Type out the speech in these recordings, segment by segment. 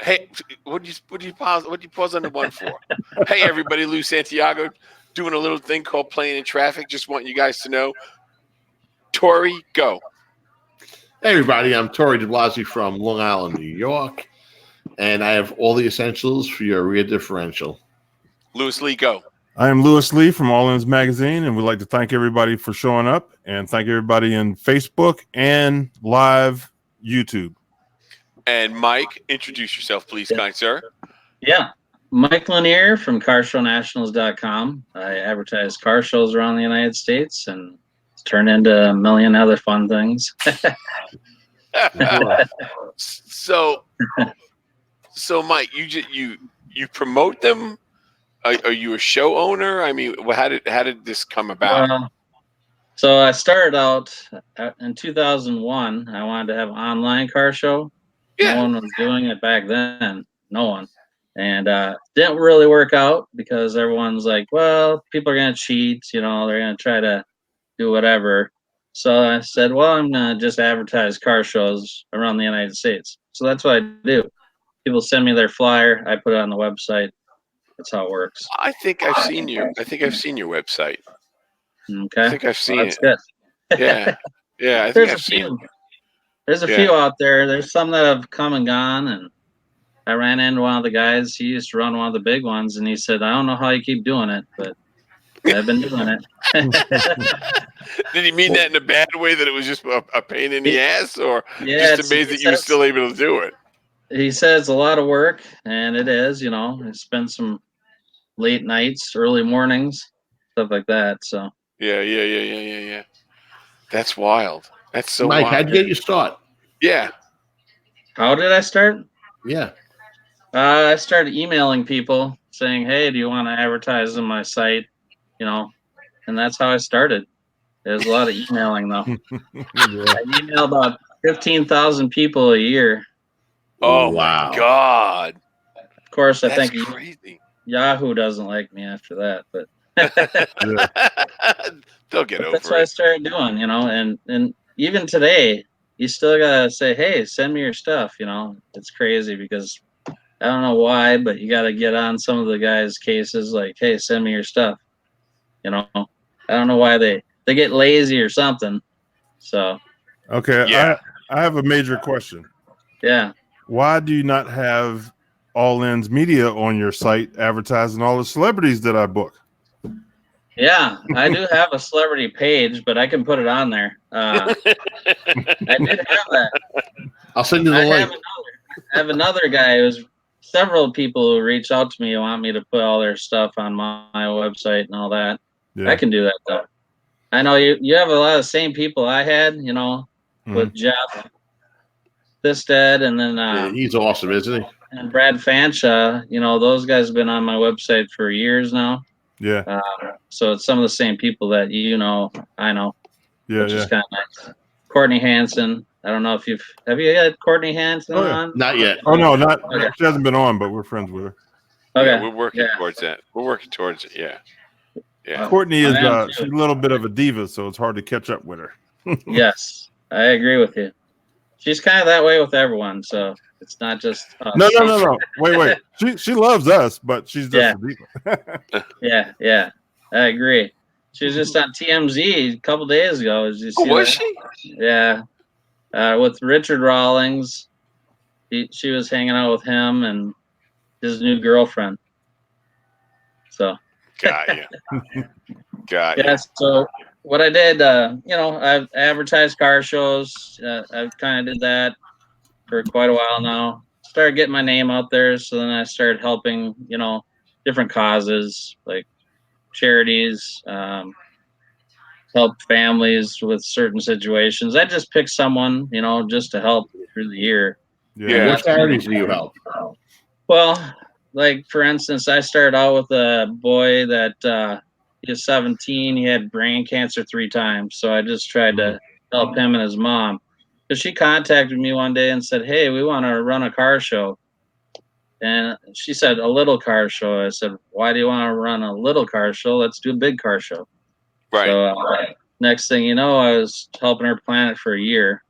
Hey, what you pause on the one for? Hey, everybody, Lou Santiago doing a little thing called playing in traffic. Just want you guys to know. Tori, go. Hey, everybody, I'm Tori DeBlasi from Long Island, New York, and I have all the essentials for your rear differential. Lewis Lee, go. I am Lewis Lee from All Ins Magazine, and we'd like to thank everybody for showing up and thank everybody in Facebook and live YouTube. And Mike, introduce yourself, please, kind sir. Yeah. Mike Linner from CarShowNationals.com. I advertise car shows around the United States and it's turned into a million other fun things. So, Mike, you promote them? Are you a show owner? I mean, how did this come about? So I started out in 2001. I wanted to have an online car show. Yeah. No one was doing it back then. No one. And didn't really work out because everyone's like, well, people are going to cheat. You know, they're going to try to do whatever. So I said, well, I'm going to just advertise car shows around the United States. So that's what I do. People send me their flyer. I put it on the website. That's how it works. I think I've seen your website. Okay. I think I've seen it. Good. Yeah. Yeah. I think There's I've a seen few. There's a few out there. There's some that have come and gone, and I ran into one of the guys. He used to run one of the big ones, and he said, I don't know how you keep doing it, but I've been doing it. Did he mean that in a bad way, that it was just a pain in the ass, or just amazed that you were still able to do it? He says it's a lot of work, and it is, you know. I spend some late nights, early mornings, stuff like that. So Yeah. That's wild. That's so Mike, wild. how'd you get your start? Yeah. How did I start? Yeah. I started emailing people saying, hey, do you want to advertise on my site? You know, and that's how I started. There's a lot of emailing, though. I email about 15,000 people a year. Oh, wow. My God. Of course, I That's think crazy. Yahoo doesn't like me after that, but they'll get over it. That's what I started doing, you know, and even today, you still gotta say, hey, send me your stuff, you know. It's crazy because I don't know why, but you gotta get on some of the guys' cases like, hey, send me your stuff. You know, I don't know why they get lazy or something. So okay, yeah. I have a major question. Yeah. Why do you not have All Ins Media on your site advertising all the celebrities that I book? Yeah, I do have a celebrity page, but I can put it on there. I did have that. I'll send you the link. I have another guy who's several people who reach out to me and want me to put all their stuff on my website and all that. Yeah. I can do that though. I know you have a lot of the same people I had, you know, with Jeff Thisted, and then yeah, he's awesome, isn't he? And Brad Fanshaw, you know, those guys have been on my website for years now. Yeah. So it's some of the same people that you know, I know. Yeah, which is kind of nice. Courtney Hansen. I don't know if have you had Courtney Hansen on? Not yet. Oh no, not okay. She hasn't been on, but we're friends with her. Okay. Yeah, we're working towards that. We're working towards it. Yeah. Yeah. Courtney is she's a little bit of a diva, so it's hard to catch up with her. Yes, I agree with you. She's kind of that way with everyone, so it's not just us. No. Wait. She loves us, but she's just a diva. Yeah. I agree. She was just on TMZ a couple days ago. Did you see was that? she? Yeah. With Richard Rawlings. She was hanging out with him and his new girlfriend. So. Got you. Yeah, so what I did, you know, I've advertised car shows. I kind of did that for quite a while now. Started getting my name out there, so then I started helping, you know, different causes like charities, help families with certain situations. I just pick someone, you know, just to help through the year. Yeah. What charities do you help? Well, like for instance, I started out with a boy that he was 17. He had brain cancer 3 times, so I just tried to help him and his mom. Because she contacted me one day and said, "Hey, we want to run a car show." And she said, "A little car show." I said, "Why do you want to run a little car show? Let's do a big car show." Right. So next thing you know, I was helping her plan it for a year,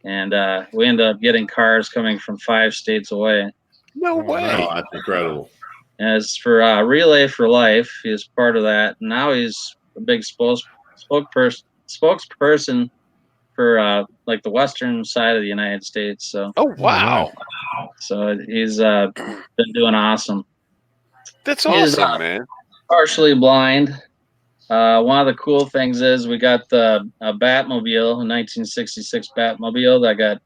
and we ended up getting cars coming from 5 states away. No Oh, way. Oh, that's incredible. As for Relay for Life, he's part of that. Now he's a big spokesperson for like the western side of the United States. So Oh wow. he's been doing awesome. That's He's awesome, man. partially blind. One of the cool things is we got the Batmobile, a 1966 Batmobile that got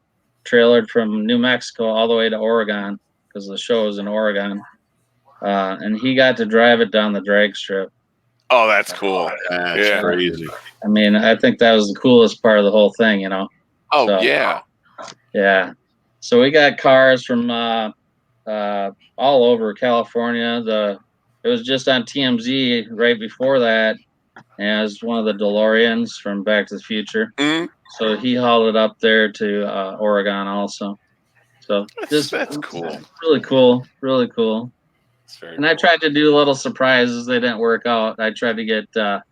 trailered from New Mexico all the way to Oregon because the show was in Oregon. And he got to drive it down the drag strip. Oh, that's cool. That's Yeah. crazy. I mean, I think that was the coolest part of the whole thing, you know. Oh So, yeah. yeah. So we got cars from all over California. It was just on TMZ right before that, and it was one of the DeLoreans from Back to the Future. Mhm. So he hauled it up there to Oregon also. So That's cool. really cool, really cool. That's very And I cool. tried to do little surprises. They didn't work out. I tried to get the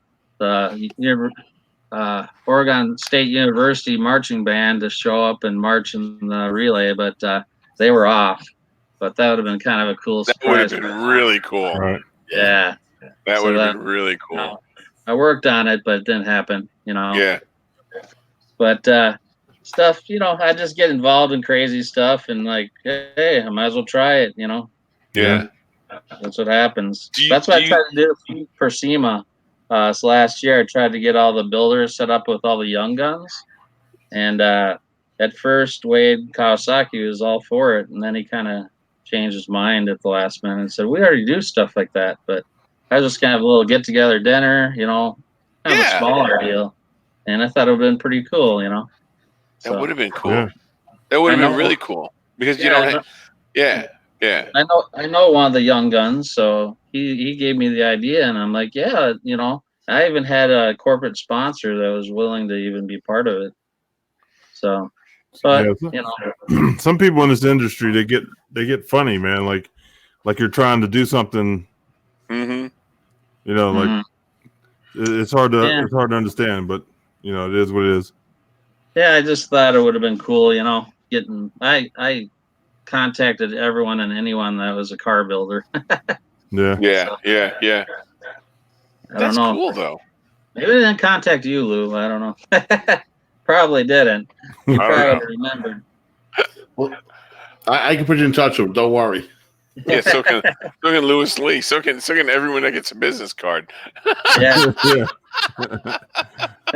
Oregon State University marching band to show up and march in the relay, but they were off. But that would have been kind of a cool That would have surprise. been really cool. Right. Yeah. That So would have that- been really cool. I worked on it, but it didn't happen, you know. Yeah. But stuff, you know, I just get involved in crazy stuff and like, hey, I might as well try it, you know. Yeah. That's what happens. Do you- That's what do I tried to do for SEMA. So last year, I tried to get all the builders set up with all the young guns. And at first, Wade Kawasaki was all for it. And then he kind of changed his mind at the last minute and said, we already do stuff like that. But I was just kind of a little get together dinner, you know, kind of a Yeah. smaller deal. And I thought it would have been pretty cool, you know. That would have been cool. Yeah. That would have I been know. really cool because you Yeah, don't I have. know. Yeah. Yeah. I know one of the young guns, so he gave me the idea, and I'm like, yeah, you know, I even had a corporate sponsor that was willing to even be part of it. So, but Yeah. you know, Some people in this industry they get funny, man. Like you're trying to do something, Mm-hmm. you know, like mhm. it's hard to Yeah. understand, but you know, it is what it is. Yeah, I just thought it would have been cool, you know, I contacted everyone and anyone that was a car builder. Yeah. Yeah. Yeah. Yeah. I That's don't know. cool though. Maybe they didn't contact you, Lou. I don't know. Probably didn't. You I probably don't would know. have remembered. Well, I can put you in touch with him. Don't worry. Yeah. So can Lewis Lee. So can everyone that gets a business card. Yeah. Yeah.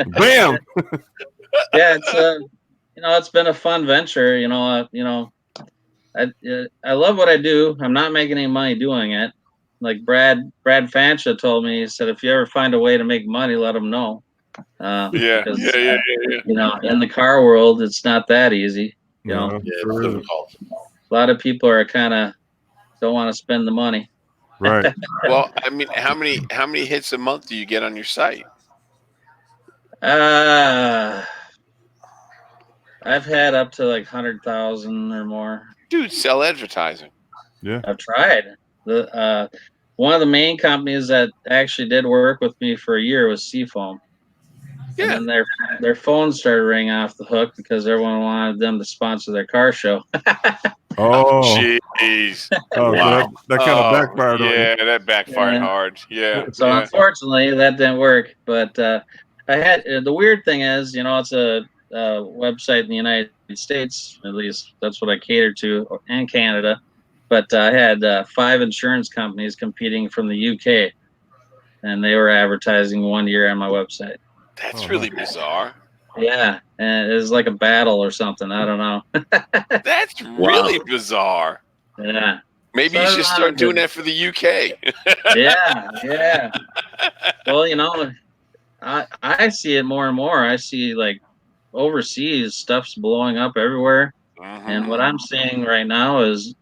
Bam. Yeah, it's you know, it's been a fun venture. I love what I do. I'm not making any money doing it. Like Brad Fancha told me, he said, if you ever find a way to make money, let him know. Yeah. Because, Yeah. you know, in the car world, it's not that easy. You know, No, Yeah, it's sure is. difficult. a lot of people are kind of don't want to spend the money. Right. Well, I mean, how many hits a month do you get on your site? I've had up to like 100,000 or more. Dude, sell advertising. Yeah. I've tried. The one of the main companies that actually did work with me for a year was Seafoam. Yeah. And then their phones started ringing off the hook because everyone wanted them to sponsor their car show. Oh. Jeez. Oh, Wow. so that kind of backfired on you. Yeah, that backfired Yeah. hard. Yeah. So Yeah. unfortunately, that didn't work. But I had the weird thing is, you know, it's a website in the United States. At least that's what I catered to, and Canada. But I had 5 insurance companies competing from the UK, and they were advertising 1 year on my website. That's Oh, really bizarre. Yeah, and it was like a battle or something. I don't know. That's really bizarre. Yeah, Maybe So you I should don't know start how to doing do that for the UK. yeah. Well, you know, I see it more and more. I see like overseas stuff's blowing up everywhere. And what I'm seeing right now is,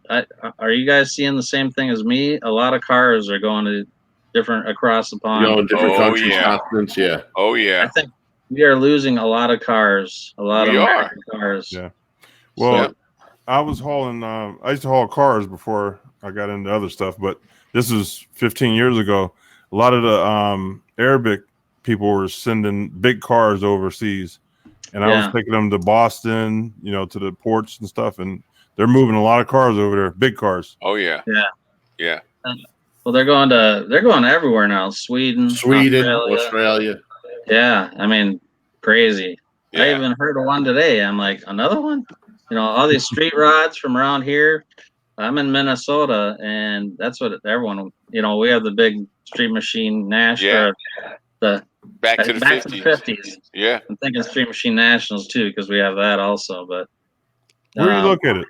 are you guys seeing the same thing as me? A lot of cars are going to different across the You pond. know, in different Oh, countries, yeah. continents, yeah. Oh I yeah. think we are losing a lot of cars, a lot We of are. American cars. Yeah. Well, So- I was hauling. I used to haul cars before I got into other stuff, but this is 15 years ago. A lot of the Arabic people were sending big cars overseas, and I was Yeah. taking them to Boston, you know, to the ports and stuff, and they're moving a lot of cars over there, big cars. Oh yeah. Yeah. Yeah. Well, they're going everywhere now. Sweden, Australia. Yeah, I mean, crazy. I Yeah. even heard of one today. I'm like, another one? You know, all these street rods from around here. I'm in Minnesota, and that's what everyone. You know, we have the big Street Machine Yeah. the Back to the back to the 50s. 50s. Yeah. I'm thinking Street Machine Nationals too, because we have that also. But Where you located?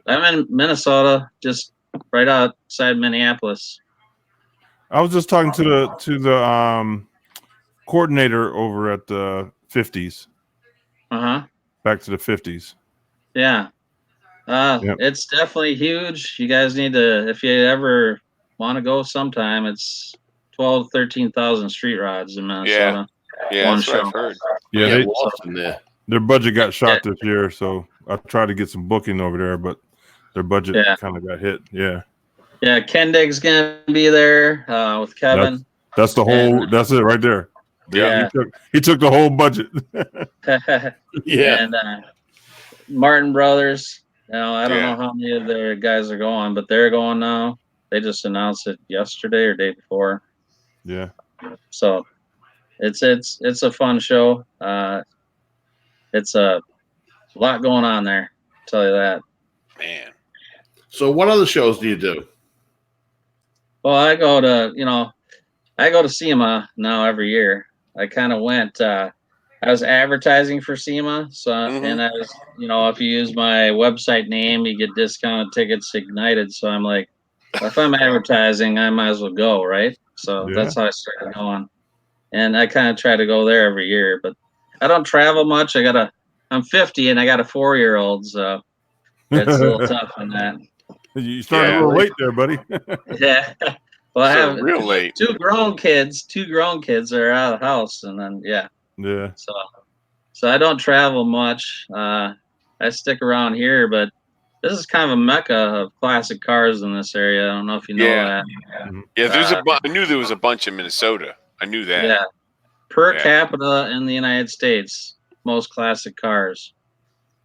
I'm in Minnesota, just right outside Minneapolis. I was just talking to the coordinator over at the 50s. Back to the 50s. Yeah. Yep. It's definitely huge. You guys need to, if you ever want to go sometime, it's 12, 13,000 street rods in Minnesota. Yeah, One that's what show. I've heard. Yeah, Yeah, lost in there. their budget got shot this year, so I tried to get some booking over there, but their budget kind of got hit. Yeah. Yeah, Kendig's gonna be there with Kevin. That's the whole. That's it right there. Yeah. He took the whole budget. Yeah. And Martin Brothers. You know, I don't know how many of their guys are going, but they're going now. They just announced it yesterday or day before. Yeah. So it's a fun show. It's a lot going on there. I'll tell you that. Man. So what other shows do you do? Well, I go to SEMA now every year. I kind of went. I was advertising for SEMA, so and I was, if you use my website name, you get discounted tickets to Ignited. So I'm like, if I'm advertising, I might as well go, right? So that's how I started going, and I kind of try to go there every year. But I don't travel much. I'm 50 and I got a 4-year-old, so it's a little tough on that. You started a little late there, buddy. Yeah. Well, I have real late. Two grown kids are out of the house, and then yeah. So I don't travel much. I stick around here, but this is kind of a mecca of classic cars in this area. I don't know if you know that. Yeah, I knew there was a bunch in Minnesota. I knew that. Yeah, per capita in the United States, most classic cars.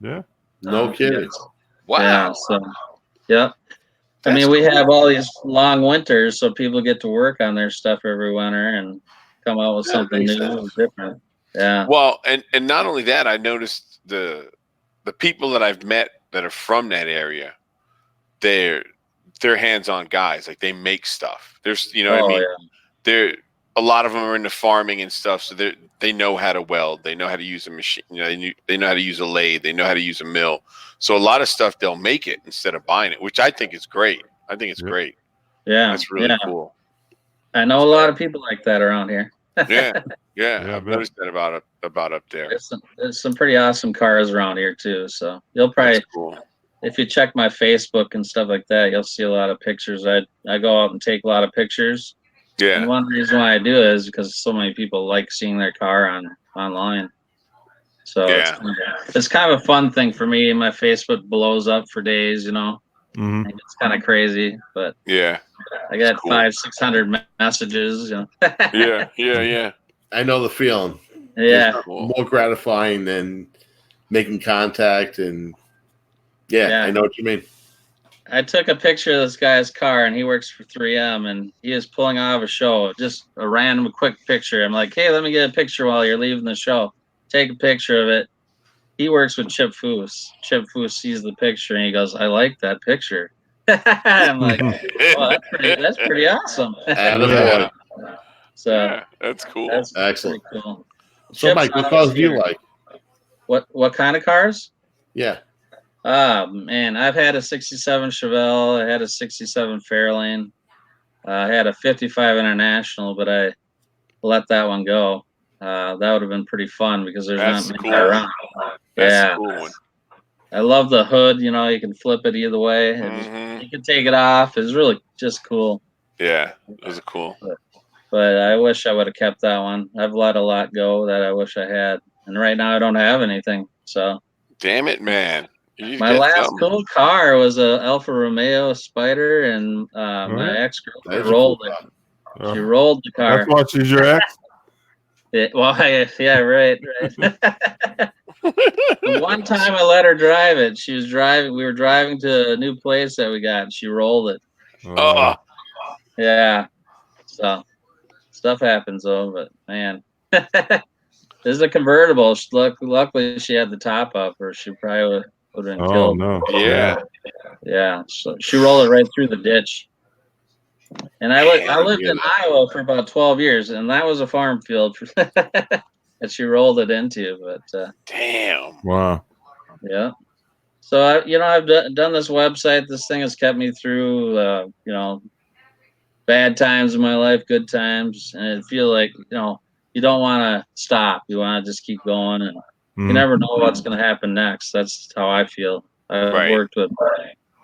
Yeah. No kidding. Yes. Wow. Yeah, so, yep. I mean, we have all these long winters, so people get to work on their stuff every winter and come out with something new and different. Yeah. Well, and not only that, I noticed the people that I've met that are from that area, they're hands-on guys. Like they make stuff. There's, what I mean? Yeah. They're a lot of them are into farming and stuff, so they know how to weld. They know how to use a machine. They know how to use a lathe. They know how to use a mill. So a lot of stuff they'll make it instead of buying it, which I think is great. I think it's great. Yeah, that's really cool. I know a lot of people like that around here. Yeah, I've noticed that about up there. There's some pretty awesome cars around here too. So you'll probably, if you check my Facebook and stuff like that, you'll see a lot of pictures. I go out and take a lot of pictures. Yeah. And one reason why I do it is because so many people like seeing their car online. So it's kind of a fun thing for me. My Facebook blows up for days, Mm-hmm. It's kind of crazy, but I got 500-600 messages. Yeah. I know the feeling. Yeah, it's more gratifying than making contact, and I know what you mean. I took a picture of this guy's car, and he works for 3M, and he is pulling out of a show. Just a random quick picture. I'm like, hey, let me get a picture while you're leaving the show. Take a picture of it. He works with Chip Foose. Chip Foose sees the picture and he goes, I like that picture. I'm like, well, that's pretty awesome. So that's cool. That's excellent. Cool. So, Chip's Mike, what cars do you like? What kind of cars? Yeah. Man, I've had a 67 Chevelle. I had a 67 Fairlane. I had a 55 International, but I let that one go. That would have been pretty fun because there's not many around. That's a cool one. I love the hood. You can flip it either way. You can take it off. It's really just cool. Yeah, those are cool. But I wish I would have kept that one. I've let a lot go that I wish I had, and right now I don't have anything. So. Damn it, man! My last cool car was a Alfa Romeo Spider, and my ex-girlfriend rolled it. She rolled the car. That's why she's your ex? Right. The one time I let her drive it, she was driving. We were driving to a new place that we got, and she rolled it. Oh, Yeah. So stuff happens though, but man, this is a convertible. Luckily, she had the top up, or she probably would have been Oh killed. no. yeah. Yeah. So she rolled it right through the ditch. And I lived in Iowa for about 12 years, and that was a farm field that she rolled it into. But Damn. Wow. yeah. So I've done this website. This thing has kept me through, bad times in my life, good times, and I feel like you don't want to stop. You want to just keep going, and you Mhm. never know what's going to happen next. That's how I feel. I've Right. worked with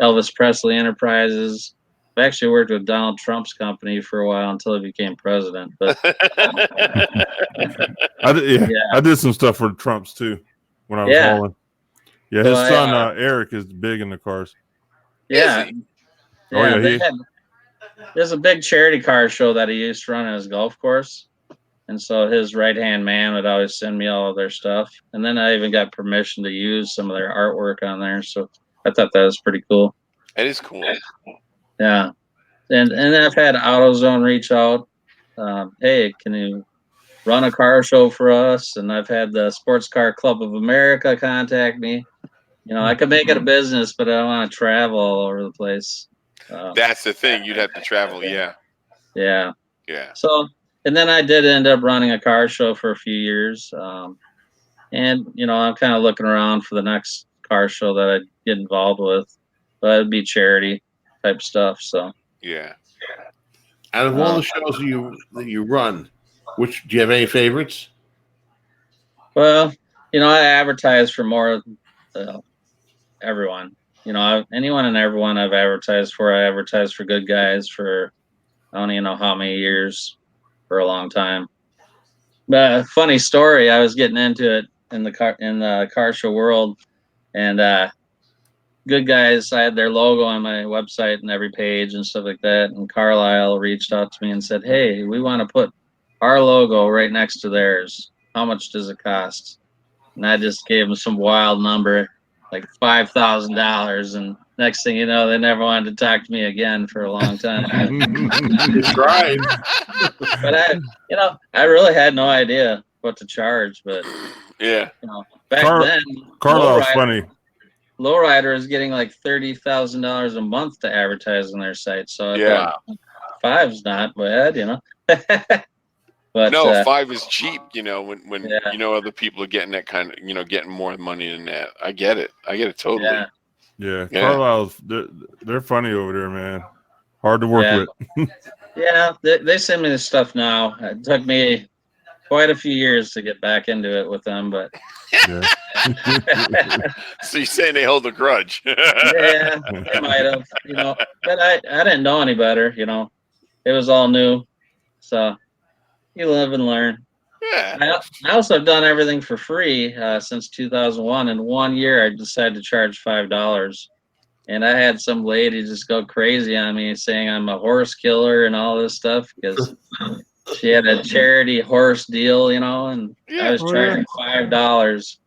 Elvis Presley Enterprises. I've actually worked with Donald Trump's company for a while until he became president. But I did some stuff for Trump's too when I was Yeah. hauling. Yeah, So his son Eric is big in the cars. yeah, Is he? Oh, yeah, there's a big charity car show that he used to run at his golf course. And so his right hand man would always send me all of their stuff. And then I even got permission to use some of their artwork on there. So I thought that was pretty cool. That is cool. Yeah. And I've had AutoZone reach out. Hey, can you run a car show for us? And I've had the Sports Car Club of America contact me. I could make it a business, but I don't want to travel all over the place. That's the thing. You'd have to travel. Yeah. Yeah. Yeah. So, and then I did end up running a car show for a few years. And, I'm kind of looking around for the next car show that I get involved with. But it'd be charity type stuff. So, Yeah. Out of all the shows that you run, which do you have any favorites? well, I advertise for more everyone. Anyone and everyone I've advertised for. I advertised for Good Guys for I don't even know how many years, for a long time. But funny story, I was getting into it in the car show world, and Good Guys, I had their logo on my website and every page and stuff like that. And Carlisle reached out to me and said, "Hey, we want to put our logo right next to theirs. How much does it cost?" And I just gave them some wild number, like $5,000. And next thing you know, they never wanted to talk to me again for a long time. You tried. But I really had no idea what to charge. But Yeah. back then, Carlisle's funny. Lowrider is getting like $30,000 a month to advertise on their site. So I thought $5's not bad. But no, 5 is cheap. When Yeah. Other people are getting that kind of getting more money than that. I get it. Totally. Yeah. Yeah, Yeah. Carlisle's they're funny over there, man. Hard to work with. Yeah, they send me this stuff now. It took me quite a few years to get back into it with them, but Yeah. So you're saying they hold a grudge? yeah, they might have, but I didn't know any better, It was all new, so you live and learn. Yeah. I also have done everything for free since 2001. In 1 year, I decided to charge $5, and I had some lady just go crazy on me, saying I'm a horse killer and all this stuff because she had a charity horse deal, and I was charging $5.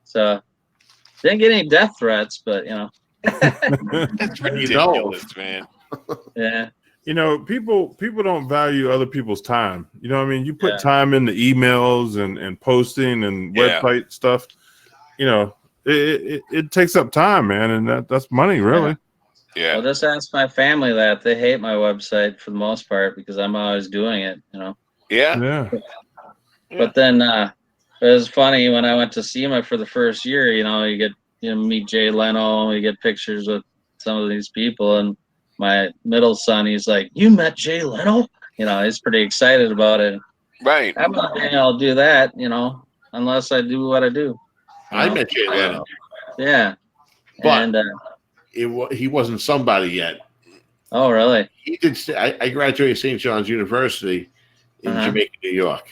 So didn't get any death threats, but That's ridiculous, man. yeah. People don't value other people's time. You know what I mean? You put Yeah. time in the emails and posting and website stuff. It takes up time, man, and that's money, really. Yeah. Well, just ask my family that. They hate my website for the most part because I'm always doing it, Yeah. But then it was funny when I went to SEMA for the first year, you get meet Jay Leno, you get pictures with some of these people, and my middle son, he's like, "You met Jay Leno?" He's pretty excited about it. Right. I'm not saying I'll do that, unless I do what I do. I met Jay Leno. Yeah. But And he wasn't somebody yet. oh, really? He did. I graduated St. John's University in Jamaica, New York,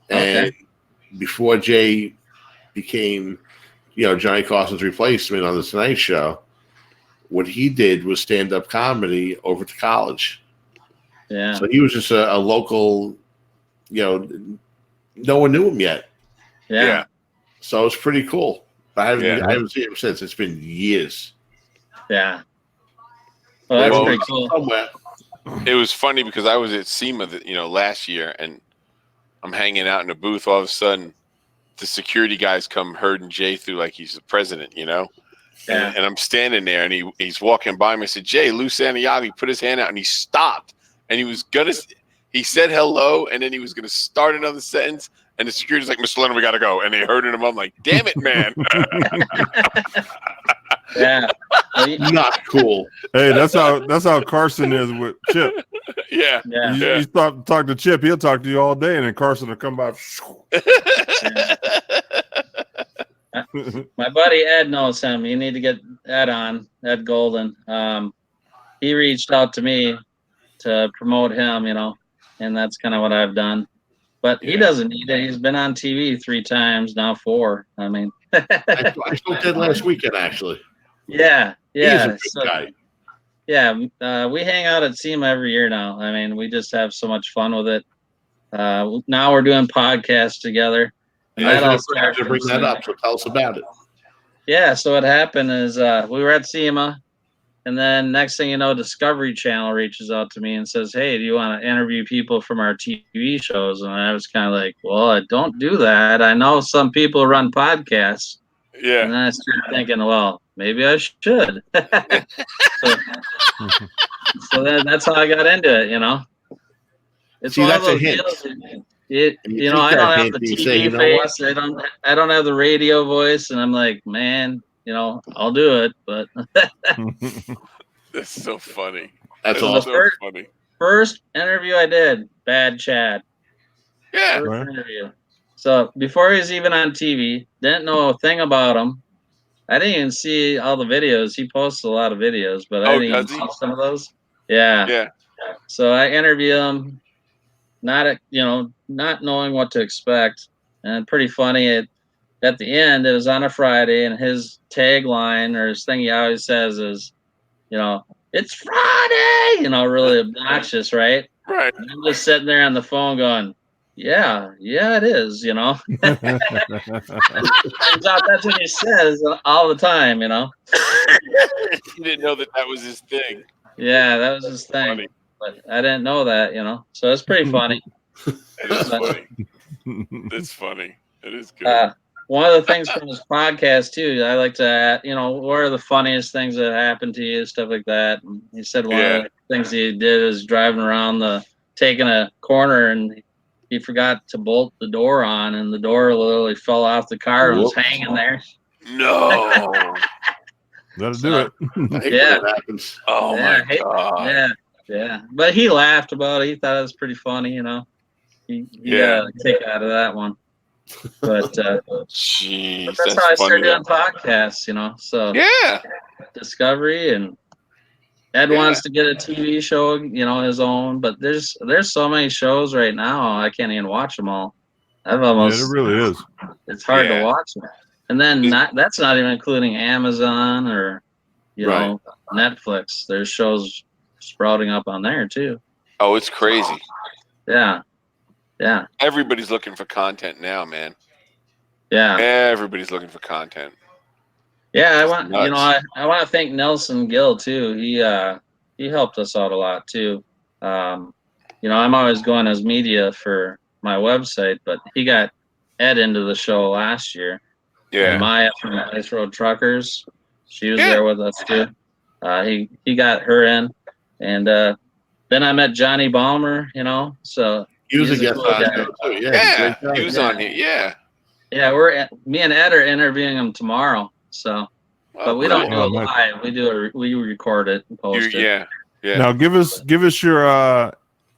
and before Jay became, Johnny Carson's replacement on the Tonight Show, what he did was stand-up comedy over to college. Yeah. So he was just a local, no one knew him yet. Yeah. So it's pretty cool. I Yeah. haven't seen him since. It's been years. Yeah. Well, that's Well, pretty cool. Somewhere. It was funny because I was at SEMA, last year, and I'm hanging out in a booth. All of a sudden, the security guys come herding Jay through like he's the president, Yeah. And I'm standing there, and he's walking by me. I said, "Jay, Lou Santiago." He put his hand out, and he stopped, and he said hello, and then he was gonna start another sentence, and the security's like, "Mr. Linner, we gotta go," and they herded him. I'm like, "Damn it, man!" Yeah. Not cool. Hey, that's how Carson is with Chip. Yeah. Yeah. You stop talk to Chip, he'll talk to you all day, and then Carson will come by. My buddy Ed knows him. You need to get Ed on, Ed Golden. He reached out to me to promote him, and that's kind of what I've done. But he doesn't need it. He's been on TV 3 times, now 4. I mean, I spoke to him last weekend, actually. yeah. He's a good guy. Yeah, we hang out at SEMA every year now. I mean, we just have so much fun with it. Now we're doing podcasts together. And I that all was going to bring that up, so tell us about it. Yeah, so what happened is we were at SEMA, and then next thing you know, Discovery Channel reaches out to me and says, "Hey, do you want to interview people from our TV shows?" And I was kind of like, "Well, I don't do that. I know some people run podcasts." Yeah. And then I started thinking, well, maybe I should. So that's how I got into it, It's See, one that's of those a hint. deals. You I take don't that have hint the and you TV say, you know what? face. I don't have the radio voice, and I'm like, man, I'll do it. But That's so funny. That's so awesome. funny. First interview I did, bad Chad. Yeah. First interview. So before he was even on TV, didn't know a thing about him. I didn't even see all the videos. He posts a lot of videos, but I didn't even does he? see some of those. Yeah. Yeah. So I interview him, not knowing what to expect, and pretty funny. At the end, it was on a Friday, and his tagline or his thing he always says is, "It's Friday," really obnoxious, right? Right. And I'm just sitting there on the phone going, yeah, it is, Turns out that's what he says all the time, He didn't know that was his thing. Yeah, that was his thing. Funny. But I didn't know that, So it's pretty funny. It is funny. It's funny. It is good. One of the things from his podcast too, I like to, what are the funniest things that happened to you, stuff like that. And he said one of the things he did is driving around taking a corner, and he forgot to bolt the door on, and the door literally fell off the car and was hanging there. No. That'll do it. I hate when that happens. Oh my God. Yeah. But he laughed about it. He thought it was pretty funny, He got a kick out of that one. But jeez, that's how I started doing podcasts, So yeah, Discovery, and Ed wants to get a TV show, his own. But there's so many shows right now, I can't even watch them all. I've almost. It really is. It's hard to watch them, and then that's not even including Amazon or Netflix. There's shows sprouting up on there too. Oh, it's crazy. Yeah. Everybody's looking for content now, man. Yeah. Everybody's looking for content. Yeah, I want I want to thank Nelson Gill too. He helped us out a lot too. I'm always going as media for my website, but he got Ed into the show last year. Yeah. And Maya from Ice Road Truckers, she was there with us too. He got her in, and then I met Johnny Balmer. So he was a guest on there too. Yeah, he was on here. Yeah. Yeah, me and Ed are interviewing him tomorrow. So, but we don't do it live. We record it and post it. Yeah. Now give us your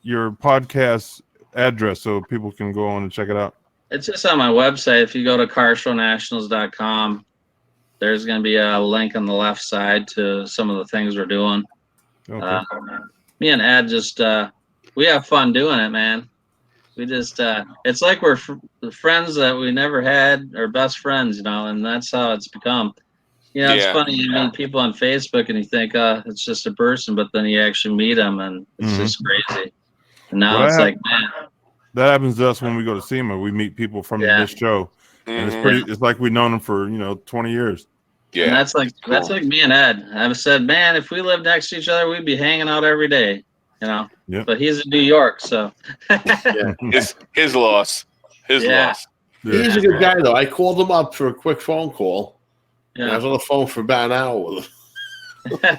podcast address so people can go on and check it out. It's just on my website. If you go to carshownationals.com, there's going to be a link on the left side to some of the things we're doing. Okay. Me and Ed just we have fun doing it, man. We just it's like we're friends that we never had, or best friends, and that's how it's become. It's funny, you meet people on Facebook and you think it's just a person, but then you actually meet them and it's just crazy. And now man, that happens to us when we go to SEMA. We meet people from this show, And it's Mhm. pretty. It's like we've known him for 20 years. Yeah, And that's cool. like me and Ed. I've said, man, if we lived next to each other, we'd be hanging out every day, Yep. But he's in New York, so Yeah. His loss. His Yeah. loss. Yeah. He's a good guy, though. I called him up for a quick phone call. And I yeah. was on the phone for about an hour with him.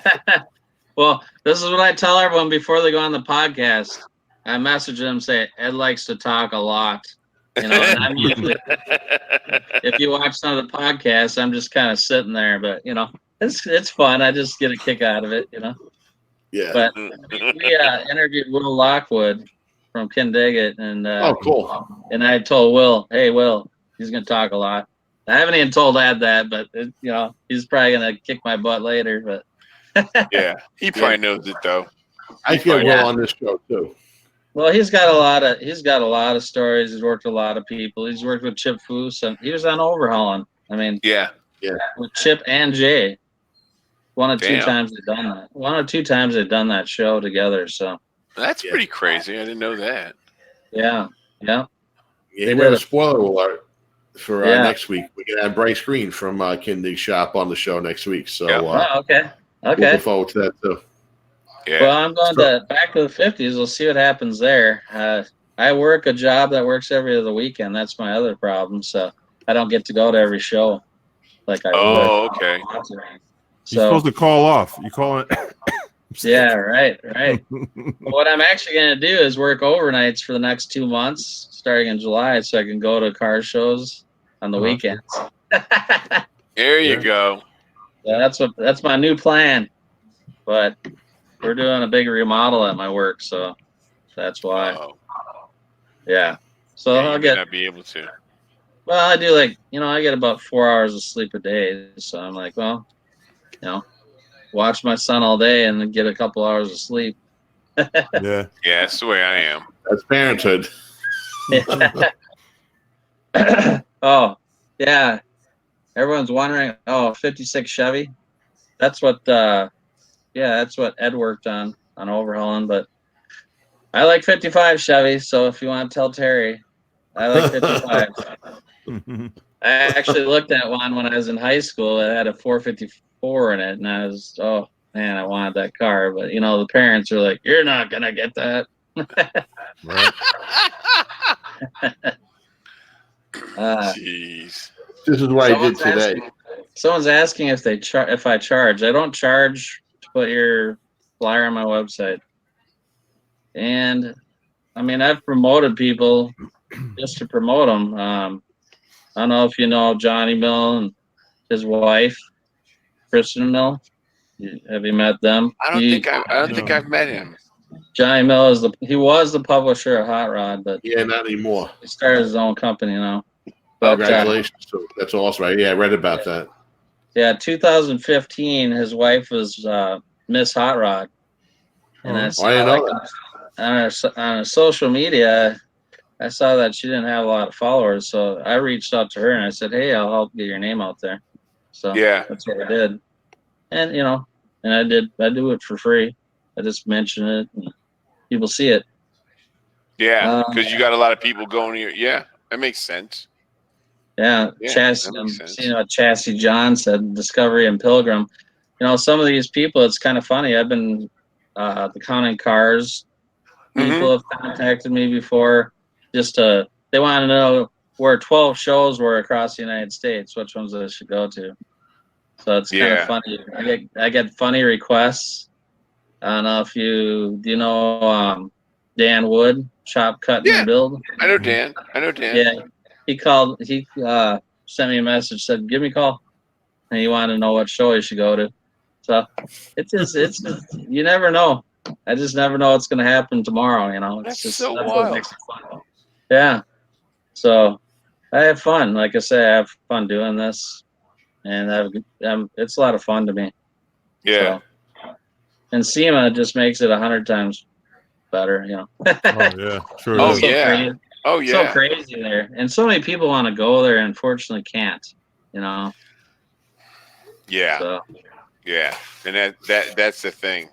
Well, this is what I tell everyone before they go on the podcast. I message them, say Ed likes to talk a lot, and I'm usually, if you watch some of the podcasts, I'm just kind of sitting there, but it's fun. I just get a kick out of it, Yeah. But we interviewed Will Lockwood from Kindigit, and Oh, cool. and I told Will, hey, Will, he's gonna talk a lot. I haven't even told Ed that, but he's probably gonna kick my butt later. But Yeah, he probably knows it though. I get Will on this show, too. well, he's got a lot of stories. He's worked with a lot of people. He's worked with Chip Foose, and he was on Overhauling. I mean, Yeah. with Chip and Jay. One or two Damn. times they've done that. One or two times they've done that show together. So That's pretty crazy. I didn't know that. yeah. Yeah, They we have did a it. spoiler alert for Yeah. next week. We're going to have Bryce Green from Kindig Shop on the show next week. So Yeah. Oh, okay. looking forward to that, too. Yeah. Well, I'm going to back to the 50s. We'll see what happens there. I work a job that works every other weekend. That's my other problem. So I don't get to go to every show like I would. Oh, okay. You're So supposed to call off. You call it. yeah, right. What I'm actually going to do is work overnights for the next 2 months, starting in July, so I can go to car shows on the weekends. There you Yeah. go. That's my new plan. But we're doing a big remodel at my work, so that's why. Oh, Yeah. So yeah, you I'll may get. not be able to. Well, I do I get about 4 hours of sleep a day. So I'm like, well, watch my son all day and then get a couple hours of sleep. Yeah. Yeah, that's the way I am. That's parenthood. Oh, yeah. Everyone's wondering, 56 Chevy. That's what that's what Ed worked on overhauling, but I like 55 Chevy, so if you want to tell Terry, I like 55. I actually looked at one when I was in high school. It had a 454 in it, and I was, oh man, I wanted that car. But the parents are like, "You're not gonna get that." Right. Jeez. This is what I did today. Someone's asking if I charge. I don't charge to put your flyer on my website. And I mean, I've promoted people just to promote them. I don't know if you know Johnny Mill and his wife, Kristen Mill. Have you met them? I don't think I've met him. Johnny Mill was the publisher of Hot Rod, but Yeah, not anymore. he started his own company now. But, Congratulations. That's awesome. Yeah, I read about that. Yeah, 2015, his wife was Miss Hot Rod. And I saw, I didn't know that. on her social media, I saw that she didn't have a lot of followers. So I reached out to her and I said, hey, I'll help get your name out there. So Yeah. that's what I did. And, and I do it for free. I just mention it and people see it. Yeah, because you got a lot of people going here. Yeah, that makes sense. Yeah, Yeah, Chassis. that makes sense. Seeing what Chassis John said, Discovery and Pilgrim. Some of these people, it's kind of funny. I've been the Counting Cars. People have contacted me before, they want to know where 12 shows were across the United States, which ones I should go to. So it's kind of funny. I get funny requests. I don't know if do you know Dan Wood, Chop, Cut, and Build? I know Dan. Yeah, he sent me a message, said, give me a call. And he wanted to know what show he should go to. So it's just you never know. I just never know what's going to happen tomorrow. That's just so what wild. makes it fun. Yeah. So I have fun. Like I say, I have fun doing this, and it's a lot of fun to me. Yeah. So, and SEMA just makes it 100 times better. Oh yeah. Sure. Oh is. yeah. Crazy. Oh yeah. So crazy there, and so many people want to go there, and unfortunately can't. Yeah. So. Yeah, and that's the thing,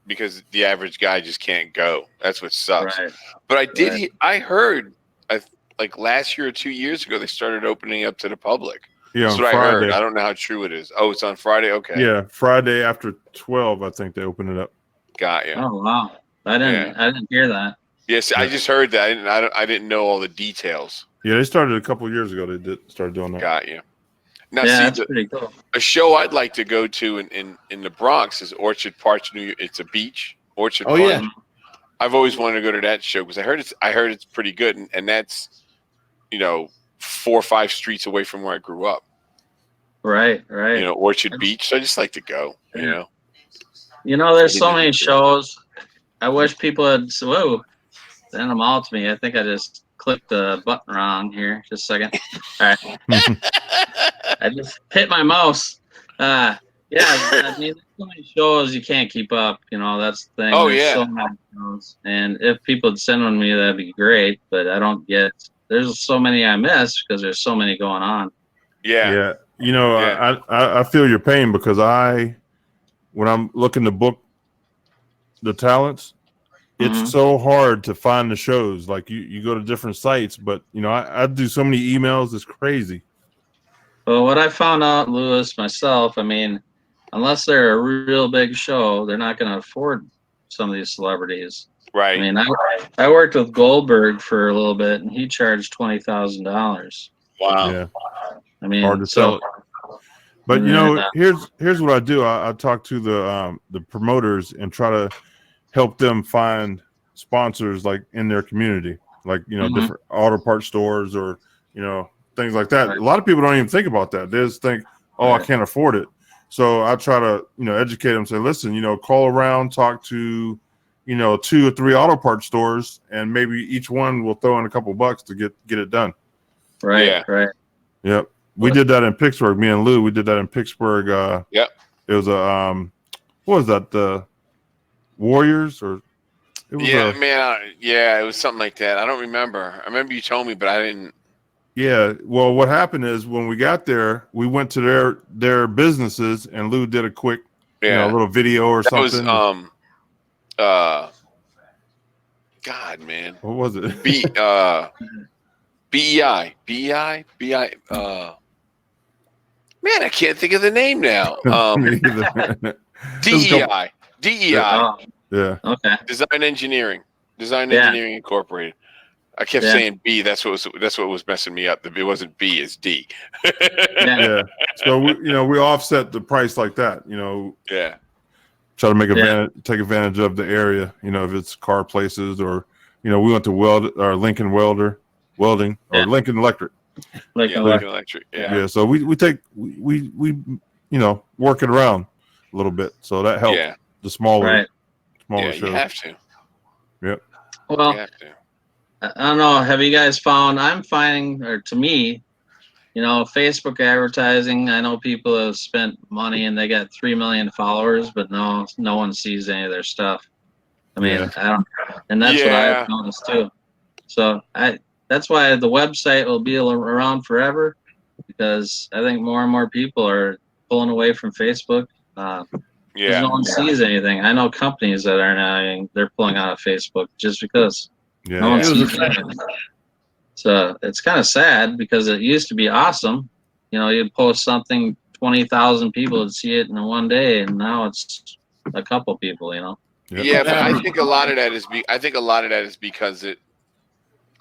because the average guy just can't go. That's what sucks. Right. But I heard like last year or 2 years ago, they started opening up to the public. Yeah, That's on what I heard. Friday. I don't know how true it is. Oh, it's on Friday. Okay. Yeah, Friday after 12, I think they open it up. Got you. Oh wow, I didn't hear that. Yes, I just heard that. I didn't know all the details. Yeah, they started a couple of years ago. They did start doing that. Got you. Now, Yeah, see, that's pretty cool. a show I'd like to go to in the Bronx is Orchard Park, New York. It's a beach, Orchard Park. Yeah. I've always wanted to go to that show because I heard it's pretty good, and that's 4 or 5 streets away from where I grew up. Right. Orchard Beach. So I just like to go. There's so many shows. I wish people had. Whoa, send them all to me. I think I just clicked the button wrong here. Just a second. All right. I just hit my mouse. I mean, there's so many shows you can't keep up. That's the thing. Oh, There's yeah. so many shows. And if people would send them to me, that'd be great. But I don't get. There's so many I miss because there's so many going on. Yeah. Yeah. I feel your pain because when I'm looking to book the talents, it's so hard to find the shows. Like you go to different sites, but I do so many emails. It's crazy. Well, what I found out, Lewis, myself, I mean, unless they're a real big show, they're not going to afford some of these celebrities. Right. I mean, I worked with Goldberg for a little bit, and he charged $20,000. Wow. Yeah. I mean, Hard to sell it. But here's what I do. I talk to the promoters and try to help them find sponsors like in their community, like different auto parts stores or things like that. Right. A lot of people don't even think about that. They just think, I can't afford it. So I try to educate them. Say, listen, call around, talk to 2 or 3 auto parts stores, and maybe each one will throw in a couple bucks to get it done. Right. Yeah. Right. Yep. We did that in Pittsburgh. Me and Lou, we did that in Pittsburgh. Yep. It was a what was that? The Warriors or it was it was something like that. I don't remember. I remember you told me, but I didn't. Yeah. Well, what happened is when we got there, we went to their businesses, and Lou did a quick, a little video or something. That was God, man. What was it? BEI. Man, I can't think of the name now. DEI. Yeah. Okay. Design Engineering Incorporated. I kept saying B. That's what was messing me up. It wasn't B, it's D. Yeah. So we offset the price like that. Yeah. Try to take advantage of the area. If it's car places or we went to Lincoln Welding or Lincoln Electric. Lincoln Electric. Yeah. Yeah. So we work it around a little bit. So that helps. Yeah. The smaller shows. You have to. Yep. Well, You have to. I don't know. Have you guys found? I'm finding, or to me, Facebook advertising. I know people have spent money and they got 3 million followers, but no one sees any of their stuff. I mean, I don't, and that's what I've noticed too. So that's why the website will be around forever, because I think more and more people are pulling away from Facebook. Because no one sees anything. I know companies that are now they're pulling out of Facebook just because no one sees anything. So it's kind of sad because it used to be awesome. You'd post something, 20,000 people would see it in one day, and now it's a couple people. Yeah, but I think a lot of that is because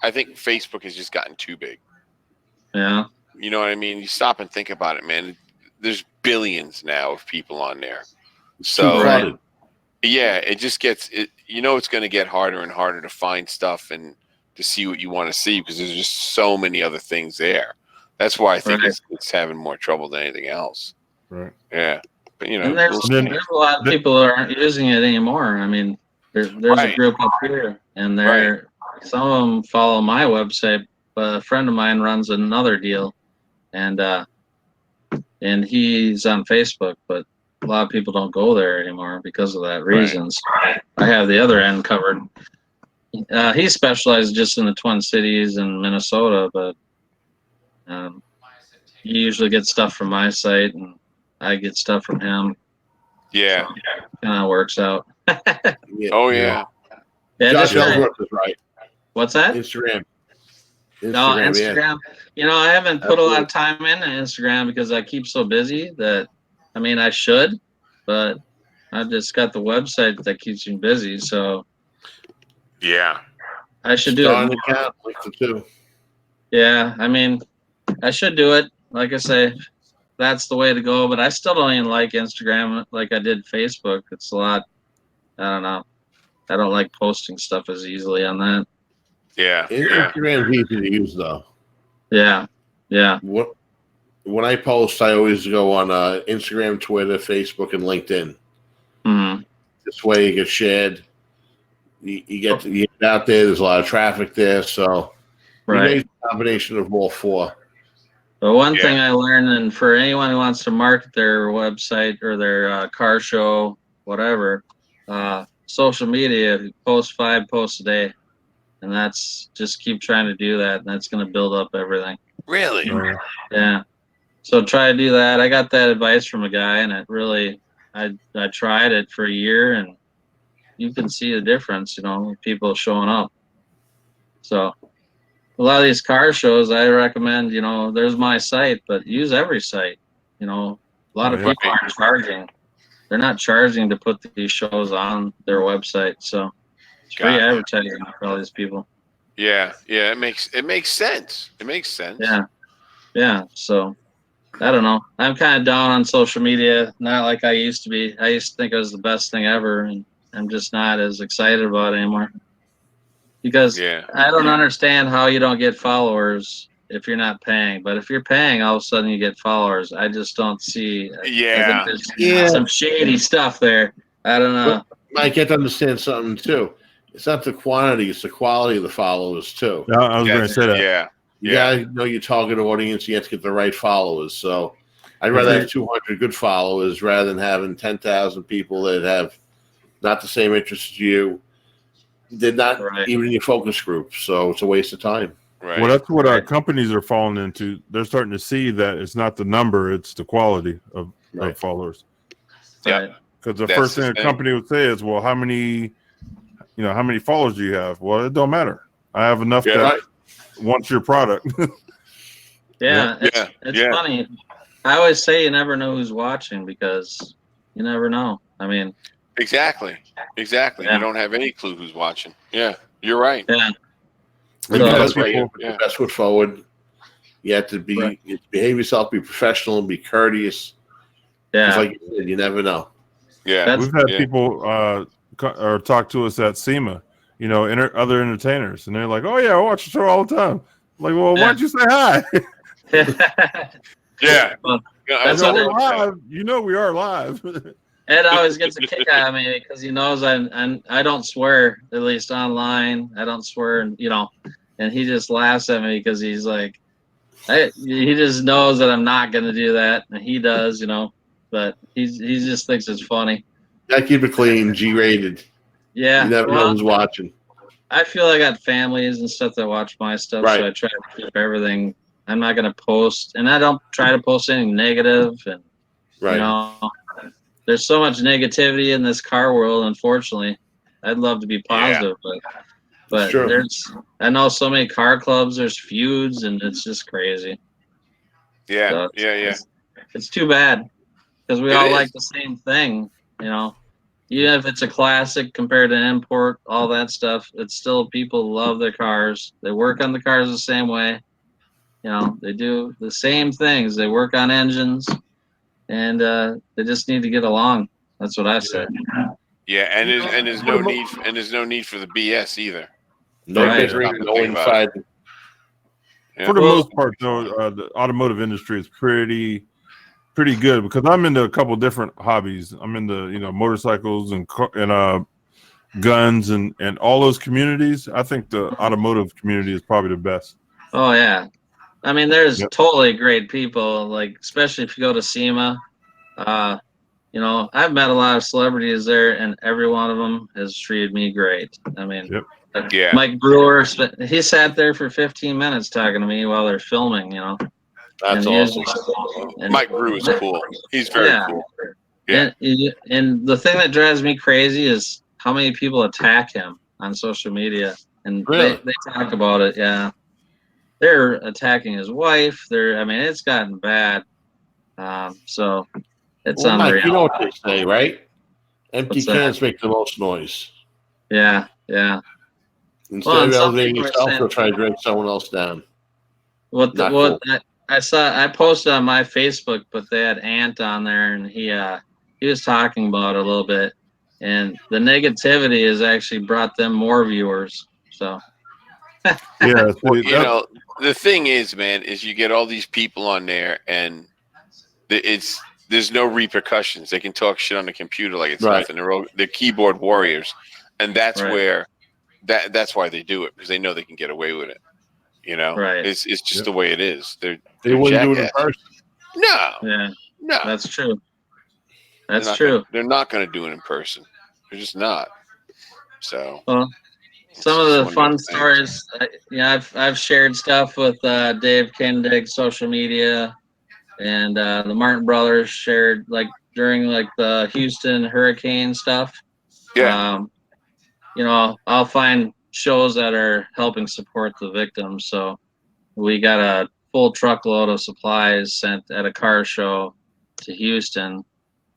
I think Facebook has just gotten too big. Yeah. You know what I mean? You stop and think about it, man. There's billions now of people on there. So it just gets it. It's going to get harder and harder to find it's and to see what you want to see because there's just so many other things there. That's why I think it's having more trouble than anything else. Right. Yeah. But and there's a lot of people that aren't using it anymore. I mean, there's a group up here, and some of them follow my website, but a friend of mine runs another deal, and he's on Facebook, but a lot of people don't go there anymore because of that reason. So I have the other end covered. He specializes just in the Twin Cities and Minnesota, but he usually gets stuff from my site, and I get stuff from him. Yeah. So kind of works out. Oh, yeah. Josh Ellsworth is right. What's that? Instagram. No, Yeah. Instagram. I haven't put a lot of time into Instagram because I keep so busy that, I should, but I just got the website that keeps me busy. So Yeah. I should do Start it an more. account, like the two. Yeah, I should do it. Like I say, that's the way to go. But I still don't even like Instagram like I did Facebook. It's a lot. I don't know. I don't like posting stuff as easily on that. Yeah. Instagram's easy to use though. Yeah, yeah. When I post, I always go on Instagram, Twitter, Facebook, and LinkedIn. Hmm. This way, it gets shared. You get out there. There's a lot of traffic there, so you Right. make a combination of all four. But one Yeah. thing I learned, and for anyone who wants to market their website or their car show, whatever, social media, post 5 posts a day, and that's just keep trying to do that, and that's going to build up everything. Really? Yeah. So try to do that. I got that advice from a guy, and it really, I tried it for a year, and you can see the difference, people showing up. So a lot of these car shows, I recommend, there's my site, but use every site. A lot of Yeah. people aren't charging. They're not charging to put these shows on their website. So it's free Gotcha. advertising for all these people. Yeah. Yeah. It makes sense. It makes sense. Yeah. Yeah. So I don't know. I'm kind of down on social media, not like I used to be. I used to think it was the best thing ever, and I'm just not as excited about it anymore. Because Yeah. I don't understand how you don't get followers if you're not paying. But if you're paying, all of a sudden you get followers. I just don't see. I think Yeah. there's some shady stuff there. I don't know. Mike, you have to understand something too. It's not the quantity; it's the quality of the followers too. Yeah, I was going to say that. Yeah. You gotta know your target audience. You have to get the right followers. So, I'd rather have 200 good followers rather than having 10,000 people that have not the same interest as you. They're not even in your focus group, so it's a waste of time. Right. Well, that's what our companies are falling into. They're starting to see that it's not the number; it's the quality of followers. Yeah. Because the first thing a company would say is, "Well, how many followers do you have?" Well, it don't matter. I have enough that wants your product. It's funny. I always say you never know who's watching because you never know. Exactly. Yeah. You don't have any clue who's watching. Yeah, you're right. Yeah. That's why you put the best foot forward. You have to behave yourself, be professional, and be courteous. Yeah. Just like you said, you never know. Yeah. We've had people or talk to us at SEMA, other entertainers, and they're like, "Oh yeah, I watch the show all the time." I'm like, well, why'd you say hi? Yeah. That's what we're live. We are live. Ed always gets a kick out of me because he knows I don't swear, at least online. I don't swear, and he just laughs at me because he's like, he just knows that I'm not gonna do that, and he does, but he just thinks it's funny. Gotta keep it clean, G-rated. Yeah, you never know who's watching. I feel I got families and stuff that watch my stuff, so I try to keep everything. I'm not gonna post, and I don't try to post anything negative, and there's so much negativity in this car world. Unfortunately, I'd love to be positive, but I know so many car clubs. There's feuds, and it's just crazy. Yeah, so it's too bad because we all like the same thing, Even if it's a classic compared to an import, all that stuff, it's still people love their cars. They work on the cars the same way. They do the same things. They work on engines, and they just need to get along. That's what I said. Yeah, and there's no need for the BS either. No inside. For the most part, though, the automotive industry is pretty good because I'm into a couple different hobbies. I'm into motorcycles and guns and all those communities. I think the automotive community is probably the best. Oh yeah. There's totally great people, like especially if you go to SEMA. I've met a lot of celebrities there, and every one of them has treated me great. Mike Brewer, he sat there for 15 minutes talking to me while they're filming. That's awesome. Mike Brewer is cool. He's very cool. Yeah. And the thing that drives me crazy is how many people attack him on social media, and they talk about it. Yeah. they're attacking his wife. I mean, it's gotten bad. So it's Well, Mike, you know unreal. what they say, right? Empty What's that? cans make the most noise. Yeah. Instead Well, of and some elevating people are yourself, saying they'll try to drag someone else down. what Not cool. I posted on my Facebook, but they had Ant on there, and he was talking about it a little bit, and the negativity has actually brought them more viewers. So Yeah, Well, see, that, the thing is, man, is you get all these people on there, and there's no repercussions. They can talk shit on the computer like it's Right. nothing. They're keyboard warriors, and that's Right. where that's why they do it, because they know they can get away with it. You know, Right. it's just Yep. the way it is. They're wouldn't do it in jackasses. person. yeah, No, that's true. they're That's not true. they're not going to do it in person. They're just not. So Well, some of the fun stories, I've shared stuff with Dave Kendig, social media, and the Martin brothers shared like during like the Houston hurricane stuff. Yeah, I'll find shows that are helping support the victims. So we got a full truckload of supplies sent at a car show to Houston,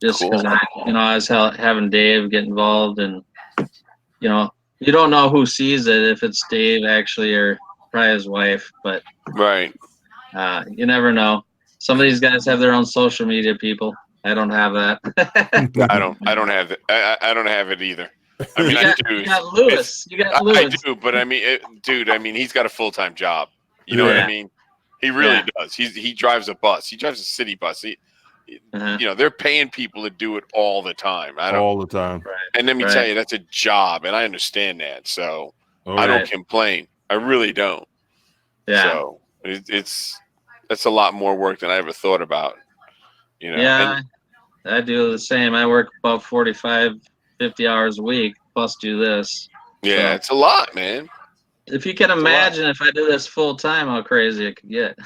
just because cool. I was having Dave get involved, and you don't know who sees it, if it's Dave actually or probably his wife, but Right. you never know. Some of these guys have their own social media people. I don't have that. I don't have it. I don't have it either. I mean, You got Lewis. I do, but I mean, dude. I mean, he's got a full-time job. You know what I mean? He really does. He drives a bus. He drives a city bus. They're paying people to do it all the time. all the time. Right. And let me tell you, that's a job, and I understand that. So I don't complain. I really don't. Yeah. So that's a lot more work than I ever thought about. Yeah, I do the same. I work about 45, 50 hours a week, plus do this. Yeah, So, it's a lot, man. if you can imagine if I do this full time, how crazy it could get.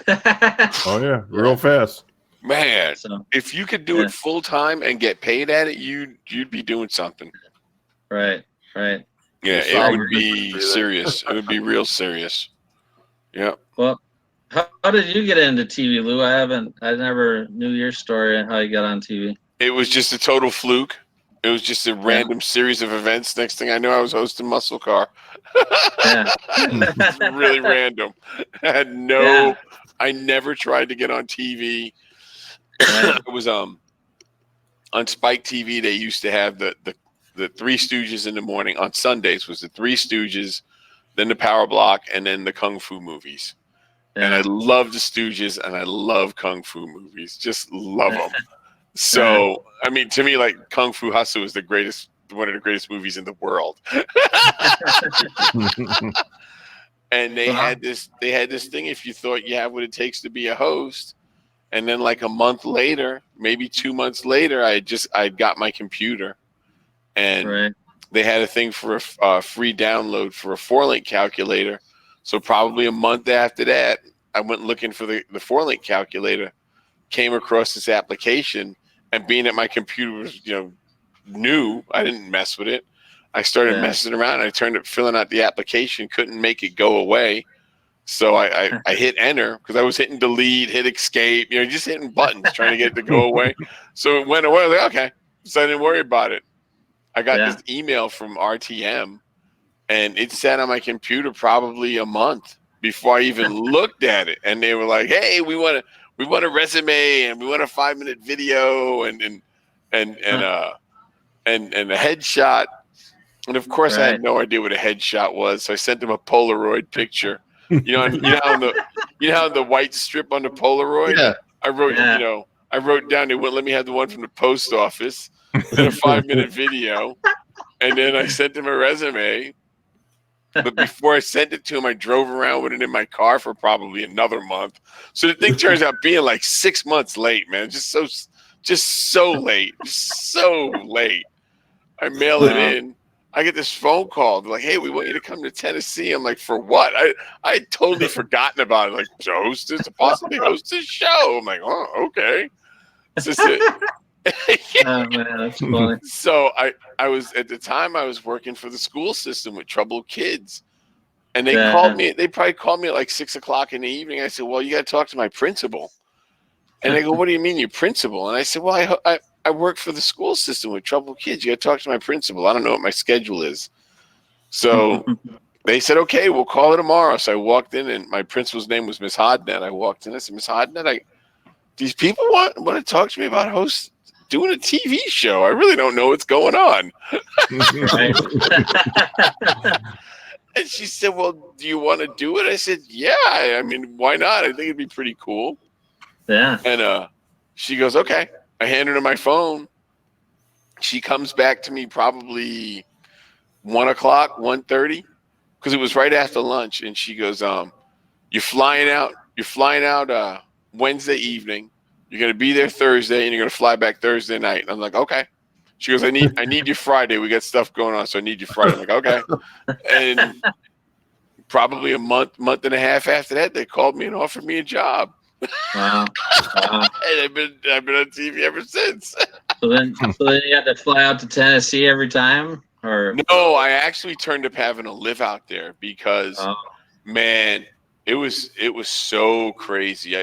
Oh yeah, real fast. Man, So, if you could do it full time and get paid at it, you'd be doing something. Right. Yeah, Yes, it I would agree. be serious. It would be real serious. Yeah. Well, how did you get into TV, Lou? I never knew your story and how you got on TV. It was just a total fluke. It was just a random series of events. Next thing I knew, I was hosting Muscle Car. Yeah. It's really random. I never tried to get on TV. Right. It was on Spike TV. They used to have the Three Stooges in the morning. On Sundays was the Three Stooges, then the Power Block, and then the Kung Fu movies. Yeah. And I love the Stooges, and I love Kung Fu movies. Just love them. So, I mean, to me, like Kung Fu Hustle is one of the greatest movies in the world. And they had this thing. If you thought you have what it takes to be a host, and then like a month later, maybe 2 months later, I got my computer, and they had a thing for a free download for a 4-link calculator. So probably a month after that, I went looking for the 4-link calculator, came across this application, and being at my computer was, new, I didn't mess with it. I started messing around. I turned it, filling out the application, couldn't make it go away. So I hit enter because I was hitting delete, hit escape, just hitting buttons, trying to get it to go away. So it went away. I was like, okay. So I didn't worry about it. I got this email from RTM, and it sat on my computer probably a month before I even looked at it. And they were like, hey, we want a resume, and we want a 5-minute video and a headshot. And of course, I had no idea what a headshot was, so I sent them a Polaroid picture. You know how the white strip on the Polaroid. Yeah. I wrote down they wouldn't let me have the one from the post office, then a 5-minute video, and then I sent them a resume. But before I sent it to him, I drove around with it in my car for probably another month. So the thing turns out being like 6 months late, man. Just so late. Just so late. I mail it in. I get this phone call. They're like, hey, we want you to come to Tennessee. I'm like, for what? I had totally forgotten about it. Like, to possibly host this show. I'm like, oh, okay. It's just Oh, man, that's funny. So I was, at the time, I was working for the school system with troubled kids. And they called me. They probably called me at like 6 o'clock in the evening. I said, "Well, you got to talk to my principal." And they go, "What do you mean, your principal?" And I said, "Well, I work for the school system with troubled kids. You got to talk to my principal. I don't know what my schedule is." So they said, "Okay, we'll call her tomorrow." So I walked in, and my principal's name was Miss Hodnett. I walked in. I said, "Miss Hodnett, these people want to talk to me about doing a TV show. I really don't know what's going on." And she said, "Well, do you want to do it?" I said, "Yeah. I mean, why not? I think it'd be pretty cool." Yeah. And she goes, "Okay." I handed her my phone. She comes back to me probably 1 o'clock, 1:30, because it was right after lunch. And she goes, "You're flying out. You're flying out Wednesday evening. You're gonna be there Thursday, and you're gonna fly back Thursday night." And I'm like, "Okay." She goes, I need you Friday. We got stuff going on, so I need you Friday." I'm like, "Okay." And probably a month and a half after that, they called me and offered me a job. Wow. And I've been on TV ever since. So then you had to fly out to Tennessee every time, or No, I actually turned up having to live out there because, man, it was so crazy.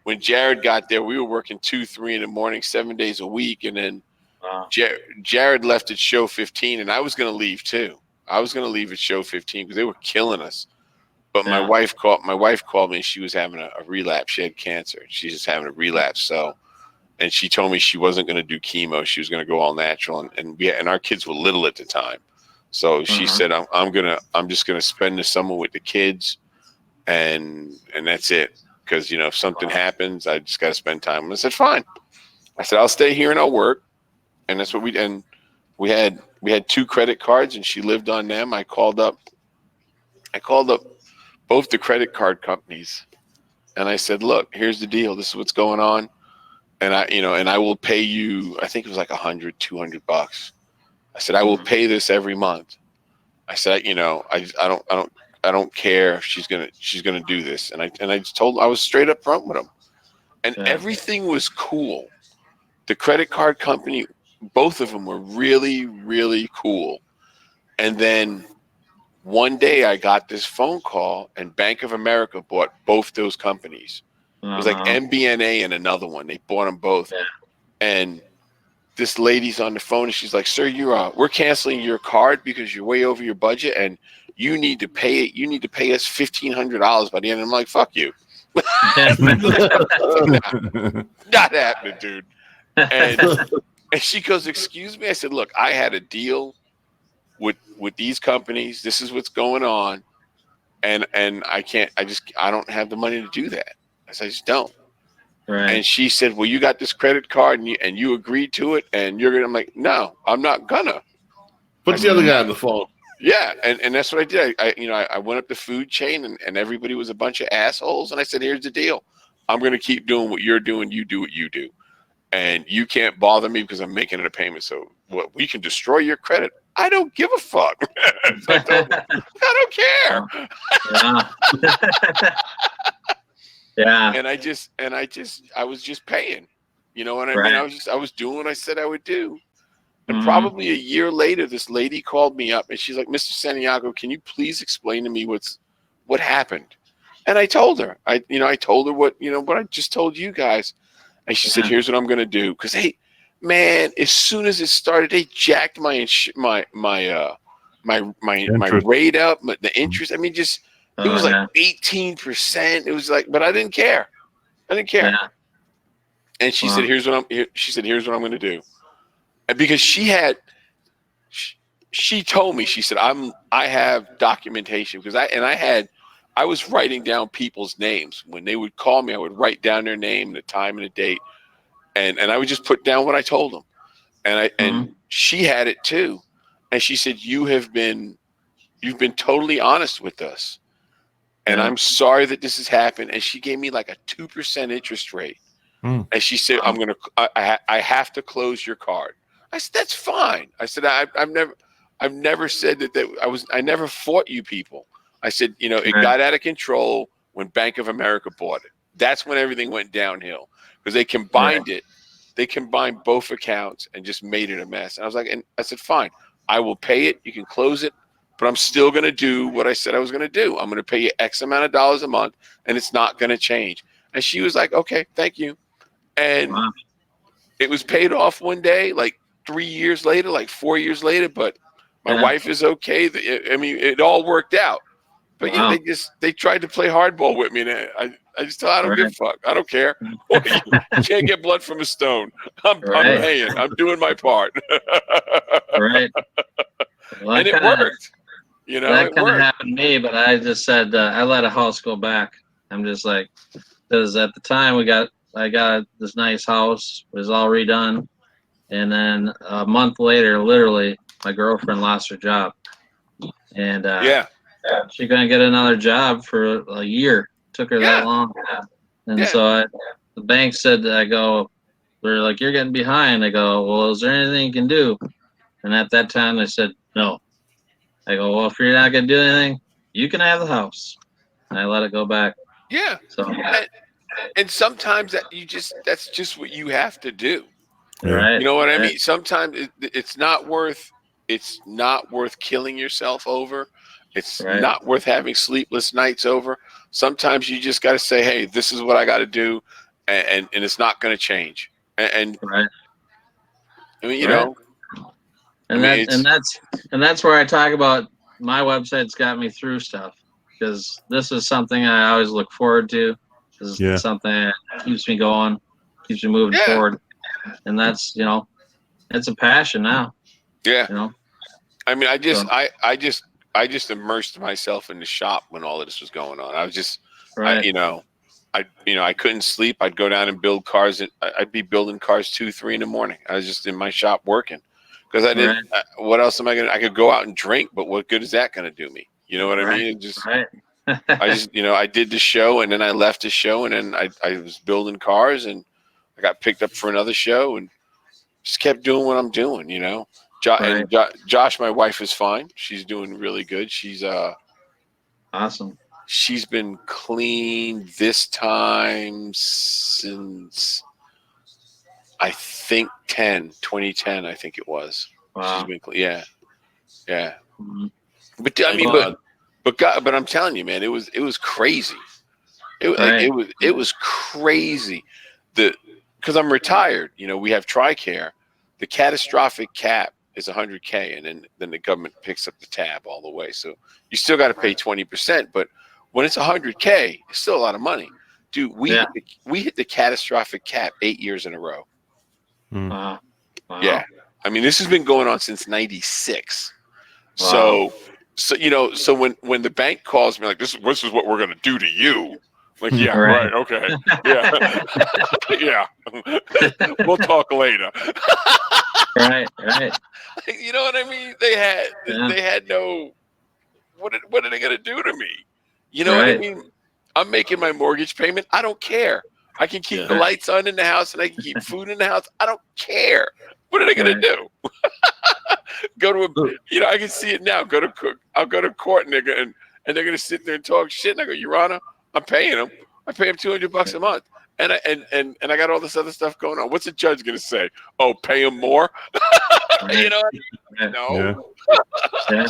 When Jared got there, we were working 2, 3 in the morning, 7 days a week, and then Jared left at show 15, and I was going to leave too. I was going to leave at show 15 because they were killing us. But my wife called me, and she was having a relapse. She had cancer. She's just having a relapse. So, and she told me she wasn't going to do chemo. She was going to go all natural. And our kids were little at the time. So she said, I'm just going to spend the summer with the kids, and that's it. Because, if something happens, I just got to spend time. And I said, fine. I said, I'll stay here and I'll work. And that's what we had 2 credit cards, and she lived on them. I called up both the credit card companies, and I said, "Look, here's the deal. This is what's going on, and I will pay you. I think it was like $100, $200. I said, I will pay this every month. I said, I don't care if she's gonna do this. And I just told I was straight up front with them, and everything was cool. The credit card company, both of them were really, really cool. And then one day I got this phone call, and Bank of America bought both those companies. It was like MBNA and another one. They bought them both. Yeah. And this lady's on the phone, and she's like, "Sir, we're canceling your card because you're way over your budget, and you need to pay it. You need to pay us $1,500 by the end." I'm like, "Fuck you." Not happening, dude. And she goes, "Excuse me?" I said, "Look, I had a deal with these companies. This is what's going on, and I don't have the money to do that." I said, "I just don't." Right. And she said, "Well, you got this credit card, and you agreed to it, and you're gonna." I'm like, "No, I'm not gonna." Put the other guy on the phone. Yeah, and that's what I did. I went up the food chain, and everybody was a bunch of assholes, and I said, "Here's the deal. I'm gonna keep doing what you're doing. You do what you do, and you can't bother me because I'm making it a payment. So what? We can destroy your credit. I don't give a fuck. I don't care." Yeah. And I was just paying. You know what I mean? I was doing what I said I would do. And probably a year later, this lady called me up, and she's like, "Mr. Santiago, can you please explain to me what happened?" And I told her. I told her what I just told you guys. And she said, "Here's what I'm gonna do." Because man, as soon as it started, they jacked my rate up, the interest. I mean, it was like 18%. It was like, but I didn't care. Yeah. And she said, "Here's what I'm going to do." And because she told me, she said, I have documentation because I was writing down people's names. When they would call me, I would write down their name, the time and the date. And I would just put down what I told them. And she had it too. And she said, you've been totally honest with us. And I'm sorry that this has happened. And she gave me like a 2% interest rate. And she said, I have to close your card. I said, that's fine. I said, I've never said that I never fought you people. I said, it got out of control when Bank of America bought it. That's when everything went downhill because they combined it. They combined both accounts and just made it a mess. And I was like, and I said, fine, I will pay it. You can close it. but I'm still going to do what I said I was going to do. I'm going to pay you X amount of dollars a month, and it's not going to change. And she was like, okay, thank you. And it was paid off one day, like 3 years later, like 4 years later. But my wife is okay. I mean, it all worked out. But yeah, they tried to play hardball with me, and I just tell I don't give a fuck. I don't care. You can't get blood from a stone. I'm paying. I'm doing my part. Right. Well, and it worked. You know, that kind of happened to me, but I just said I let a house go back. I'm just like, because at the time I got this nice house, it was all redone, and then a month later, literally, my girlfriend lost her job, and she couldn't get another job for a year. Took her that long, and so the bank said, they're like, you're getting behind. I go, well, is there anything you can do? And at that time, they said no. I go, well, if you're not gonna do anything, you can have the house. And I let it go back. Yeah. So, and sometimes that's just what you have to do. Right. You know what I mean? Sometimes it's not worth killing yourself over. It's not worth having sleepless nights over. Sometimes you just got to say, hey, this is what I got to do, and it's not going to change. And I mean, you know. And that's where I talk about my website's got me through stuff, because this is something I always look forward to. This is something that keeps me going, keeps me moving forward, and that's it's a passion now. Yeah. I mean, I just immersed myself in the shop when all of this was going on. I was just I couldn't sleep. I'd go down and build cars, and I'd be building cars 2, 3 in the morning. I was just in my shop working. Because I didn't. What else am I gonna? I could go out and drink, but what good is that gonna do me? You know what I mean? I just, I did the show, and then I left the show, and then I was building cars, and I got picked up for another show, and just kept doing what I'm doing. And Josh, my wife, is fine. She's doing really good. She's awesome. She's been clean this time since I think 2010, I think it was. Wow. She's been clean. Yeah. Mm-hmm. But I mean, but I'm telling you, man, it was crazy. It was crazy. Because I'm retired, we have TRICARE. The catastrophic cap is $100K, and then the government picks up the tab all the way. So you still got to pay 20%, but when it's $100K, it's still a lot of money, dude. We hit the catastrophic cap 8 years in a row. Wow. Yeah, I mean, this has been going on since '96. Wow. So when the bank calls me like, this is what we're gonna do to you. Like, yeah, right, okay, yeah, yeah, we'll talk later. Right. You know what I mean? They had no. What are they gonna do to me? You know what I mean? I'm making my mortgage payment. I don't care. I can keep the lights on in the house, and I can keep food in the house. I don't care. What are they gonna do? Go to I can see it now. I'll go to court, and they're gonna sit there and talk shit. And I go, Your Honor, I'm paying them. I pay them $200 a month, and I got all this other stuff going on. What's the judge gonna say? Oh, pay them more? You know? No. Yeah.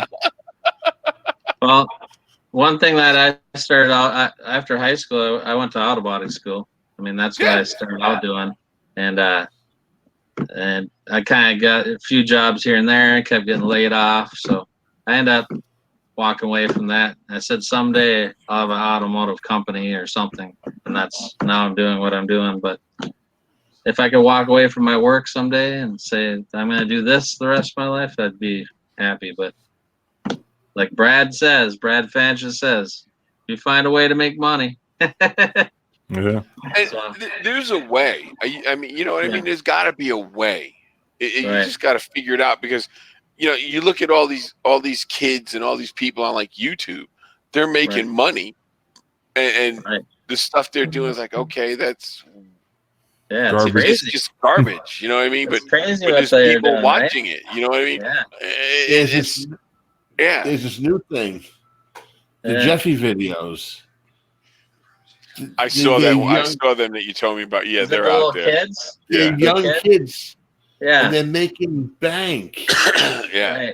Well, one thing that I started out after high school, I went to auto body school. I mean, that's what I started out doing, and I kind of got a few jobs here and there. I kept getting laid off, so I ended up walking away from that. I said someday I'll have an automotive company or something, and now I'm doing what I'm doing. But if I could walk away from my work someday and say I'm going to do this the rest of my life, I'd be happy. But like Brad Fancher says, you find a way to make money. Yeah. There's a way. I mean, you know what I mean? There's got to be a way. You just got to figure it out, because, you look at all these kids and all these people on like YouTube, they're making money, and the stuff they're doing is like, okay, that's garbage. It's just garbage. You know what I mean? It's but crazy there's people doing, watching it. You know what I mean? Yeah. There's this new thing, the Jeffy videos. I saw them that you told me about. Yeah, they're out there. Kids? Young kids. Yeah. And they're making bank. Yeah.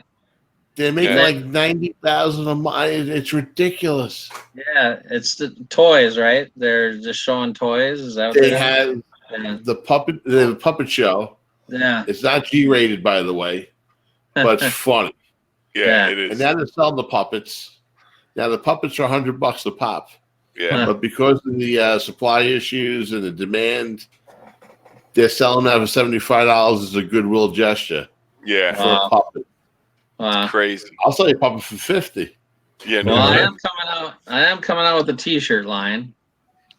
They're making like 90,000 a month. It's ridiculous. Yeah, it's the toys, right? They're just showing toys. Is that what They have the puppet show. Yeah. It's not G-rated, by the way, but it's funny. Yeah, it is. And now they're selling the puppets. Now the puppets are $100 a pop. Yeah. But because of the supply issues and the demand, they're selling that for $75 as a goodwill gesture. Yeah. For a puppet. It's crazy. I'll sell you a puppet for $50. Yeah. Well, I am coming out with a T-shirt line.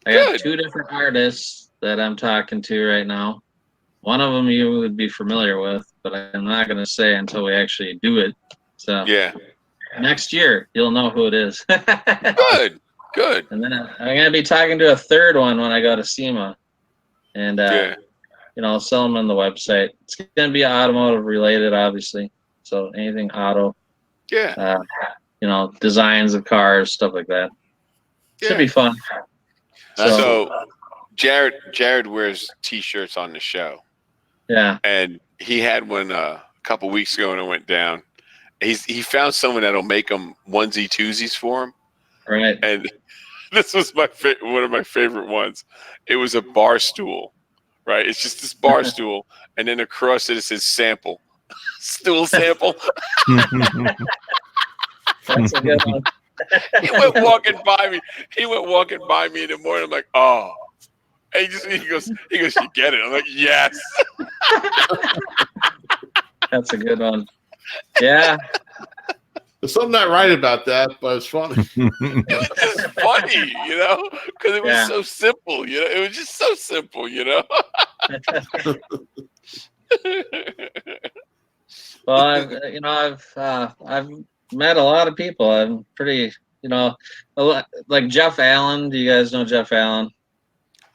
I got 2 different artists that I'm talking to right now. One of them you would be familiar with, but I'm not going to say until we actually do it. So next year you'll know who it is. Good. And then I'm going to be talking to a third one when I go to SEMA, and sell them on the website. It's going to be automotive related, obviously. So anything auto. Yeah. Designs of cars, stuff like that. Should be fun. So Jared wears T-shirts on the show. Yeah. And he had one a couple weeks ago when it went down. He found someone that'll make them onesie twosies for him. Right. And this was one of my favorite ones. It was a bar stool, right? It's just this bar stool, and then across it says sample, stool sample. That's a good one. He went walking by me in the morning. I'm like, oh. And he goes, you get it? I'm like, yes. That's a good one. Yeah. There's something not right about that, but it's funny. It was just funny, because it was so simple, It was just so simple, Well, I've met a lot of people. I'm pretty, like Jeff Allen. Do you guys know Jeff Allen?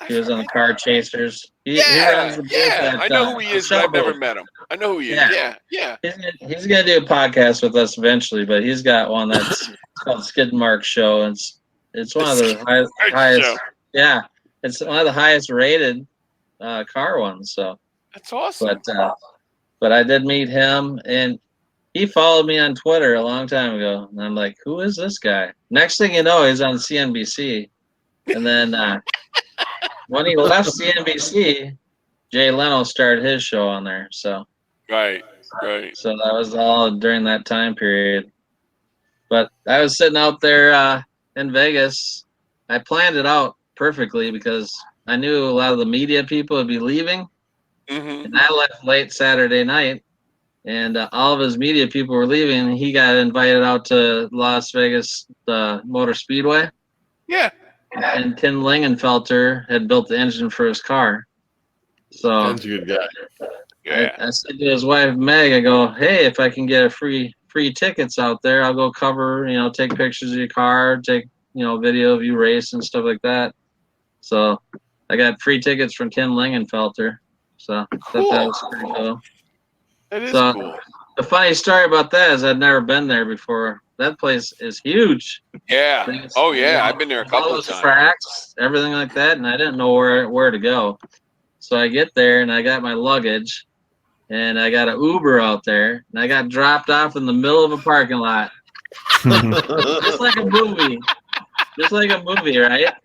He was on the Car Chasers. He runs the booth at, I know who he is, but I've never met him. I know who he is. Yeah. He's gonna do a podcast with us eventually, but he's got one that's called Skid Mark Show. And it's one of the highest. Yeah, it's one of the highest rated car ones. So that's awesome. But I did meet him, and he followed me on Twitter a long time ago, and I'm like, who is this guy? Next thing you know, he's on CNBC, and then. When he left CNBC, Jay Leno started his show on there. So right. So that was all during that time period. But I was sitting out there in Vegas. I planned it out perfectly because I knew a lot of the media people would be leaving, and I left late Saturday night, and all of his media people were leaving. And he got invited out to Las Vegas Motor Speedway. Yeah. And Ken Lingenfelter had built the engine for his car. So Ken's a good guy. Yeah. I said to his wife Meg, I go, hey, if I can get a free tickets out there, I'll go cover, take pictures of your car, take, video of you race and stuff like that. So I got free tickets from Ken Lingenfelter. So I thought that was pretty cool. That is cool. The funny story about that is I'd never been there before. That place is huge. Yeah. I've been there a couple of times. Tracks, everything like that, and I didn't know where to go. So I get there and I got my luggage, and I got an Uber out there, and I got dropped off in the middle of a parking lot, just like a movie, right?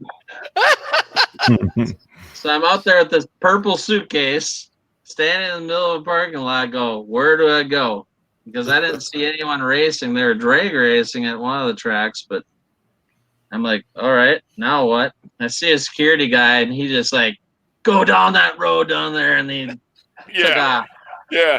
So I'm out there with this purple suitcase, standing in the middle of a parking lot. Go, where do I go? Because I didn't see anyone racing. They were drag racing at one of the tracks, but I'm like, all right, now what? I see a security guy, and he just like, go down that road down there, and he took off. Yeah.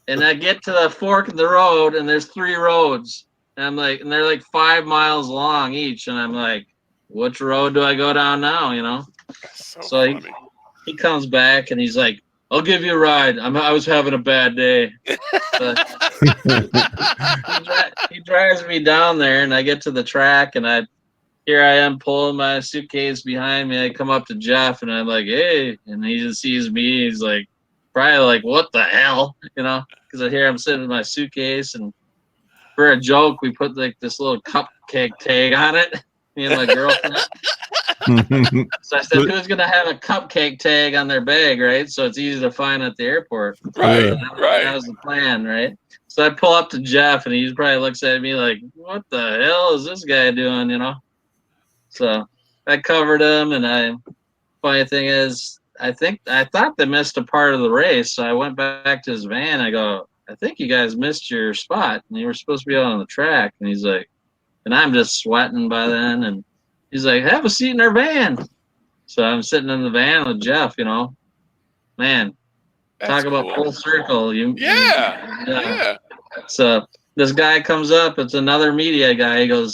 And I get to the fork of the road, and there's 3 roads. And I'm like, and they're like 5 miles long each, and I'm like, which road do I go down now? So he comes back, and he's like, I'll give you a ride. I was having a bad day. He drives me down there, and I get to the track, and here I am pulling my suitcase behind me. I come up to Jeff, and I'm like, hey, and he just sees me. He's like, probably like, what the hell, because I hear him sitting in my suitcase, and for a joke, we put like this little cupcake tag on it. Me and my girlfriend. So I said, who's gonna have a cupcake tag on their bag, right? So it's easy to find at the airport. Right, Yeah. That was the plan, right? So I pull up to Jeff, and he probably looks at me like, "What the hell is this guy doing?" You know. So I covered him, and funny thing is, I thought they missed a part of the race, so I went back to his van. I go, "I think you guys missed your spot, and you were supposed to be out on the track." And he's like, and I'm just sweating by then, and he's like, "Have a seat in our van." So I'm sitting in the van with Jeff. You know, man, that's talk about cool. full circle. Yeah. So this guy comes up. It's another media guy. He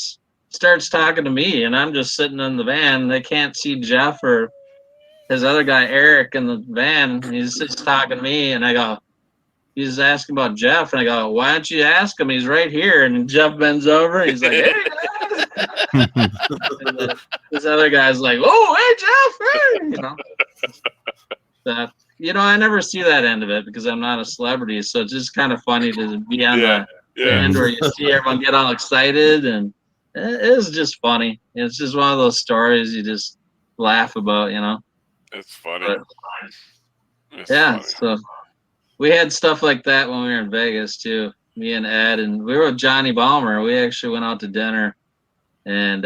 starts talking to me, and I'm just sitting in the van. And they can't see Jeff or his other guy Eric in the van. He's just talking to me, and I go, he's asking about Jeff, and I go, "Why don't you ask him? He's right here." And Jeff bends over, and he's like, "Hey, guys." And this other guy's like, "Oh, hey, Jeff, hey," you know. So, I never see that end of it because I'm not a celebrity, so it's just kind of funny to be on the end where you see everyone get all excited, and it is just funny. It's just one of those stories you just laugh about, you know. That's funny. But, That's yeah, funny. so we had stuff like that when we were in Vegas too. Me and Ed, and we were with Johnny Balmer. We actually went out to dinner, and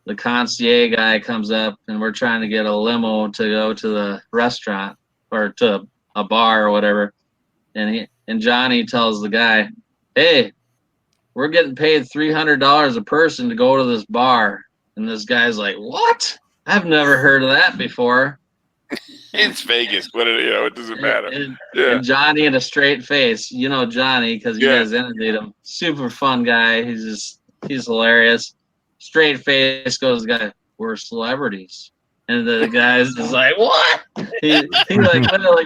the concierge guy comes up, and we're trying to get a limo to go to the restaurant or to a bar or whatever. And Johnny tells the guy, "Hey, we're getting paid $300 a person to go to this bar." And this guy's like, "What? I've never heard of that before." It's Vegas, but it doesn't matter. And Johnny in a straight face, Johnny, because you guys interviewed him. Super fun guy. He's hilarious. Straight face goes, the guy, "We're celebrities." And the guy's just like, "What?" He like literally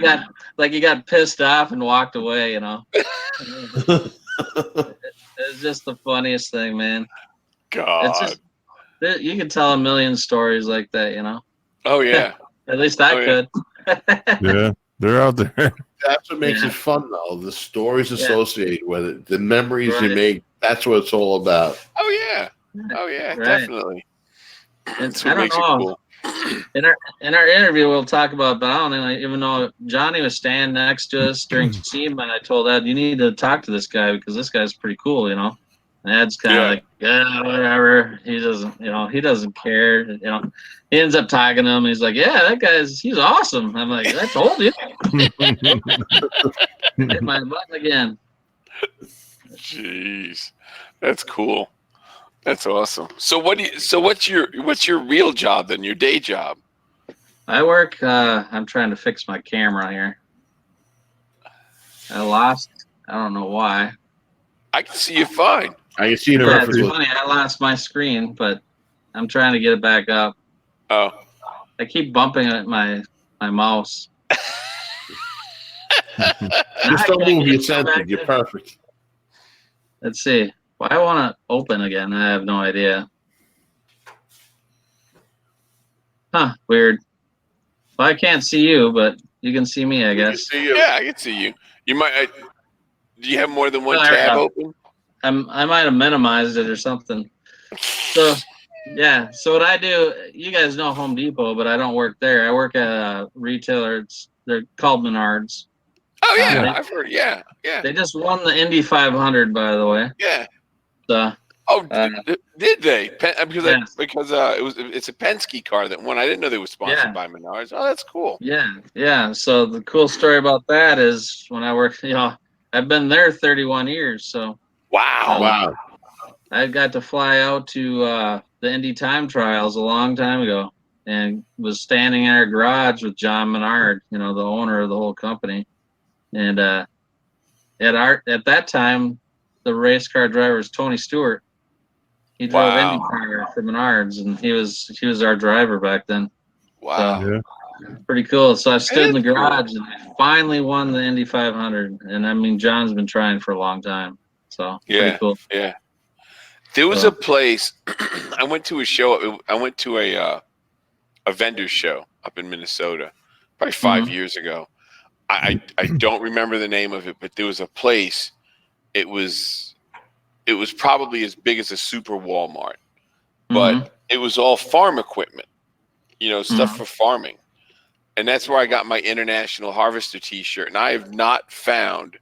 got pissed off and walked away, It's just the funniest thing, man. God. It's just you can tell a million stories like that, Oh yeah. At least I could. Yeah, they're out there. That's what makes it fun, though. The stories associated with it, the memories you make. That's what it's all about. Oh yeah, Right. definitely. It's, what I don't makes know. it cool. In our interview, we'll talk about, but I don't know. Even though Johnny was standing next to us during SEMA, I told Ed, "You need to talk to this guy because this guy's pretty cool," And Ed's kind of like, "Yeah, whatever." He doesn't, he doesn't care. He ends up talking to him. He's like, "Yeah, he's awesome." I'm like, "I told you." Hit my button again. Jeez, that's cool. That's awesome. So what's your real job then? Your day job? I work. I'm trying to fix my camera here. I lost. I don't know why. I can see you fine. I can see it Yeah, perfectly. it's funny. I lost my screen, but I'm trying to get it back up. Oh. I keep bumping at my mouse. Just don't move your center. You're perfect. Let's see. Why I want to open again? I have no idea. Huh? Weird. Well, I can't see you, but you can see me, I guess. Yeah, I can see you. You might. Do you have more than one Oh, tab open? I might have minimized it or something. So, yeah. So what I do, you guys know Home Depot, but I don't work there. I work at a retailer. They're called Menards. Oh yeah, I've heard. Yeah. They just won the Indy 500, by the way. Yeah. So. Did they? Because it's a Penske car that won. I didn't know they were sponsored by Menards. Oh, that's cool. Yeah. So the cool story about that is when I worked, I've been there 31 years. So wow. I got to fly out to the Indy Time Trials a long time ago, and was standing in our garage with John Menard, the owner of the whole company, and at that time, the race car driver was Tony Stewart. He drove IndyCar for Menards, and he was our driver back then. Wow. So, pretty cool. So I stood in the garage and I finally won the Indy 500. And I mean, John's been trying for a long time. So pretty cool. Yeah. There was a place I went to a show. I went to a vendor show up in Minnesota, probably 5 years ago. I don't remember the name of it, but there was a place. It was probably as big as a super Walmart, but it was all farm equipment, stuff for farming. And that's where I got my International Harvester T-shirt. And I have not found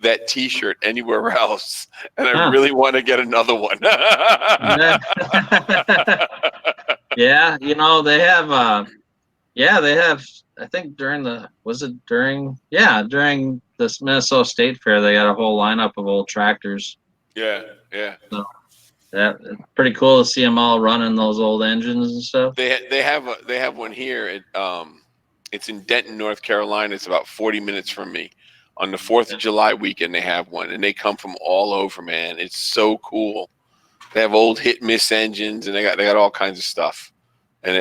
that T-shirt anywhere else. And I really want to get another one. Yeah, they have. They have. I think during this Minnesota State Fair, they got a whole lineup of old tractors. Yeah. So, it's pretty cool to see them all running those old engines and stuff. They have one here. It's in Denton, North Carolina. It's about 40 minutes from me. On the 4th of July weekend, they have one, and they come from all over, man. It's so cool. They have old hit miss engines, and they got all kinds of stuff. And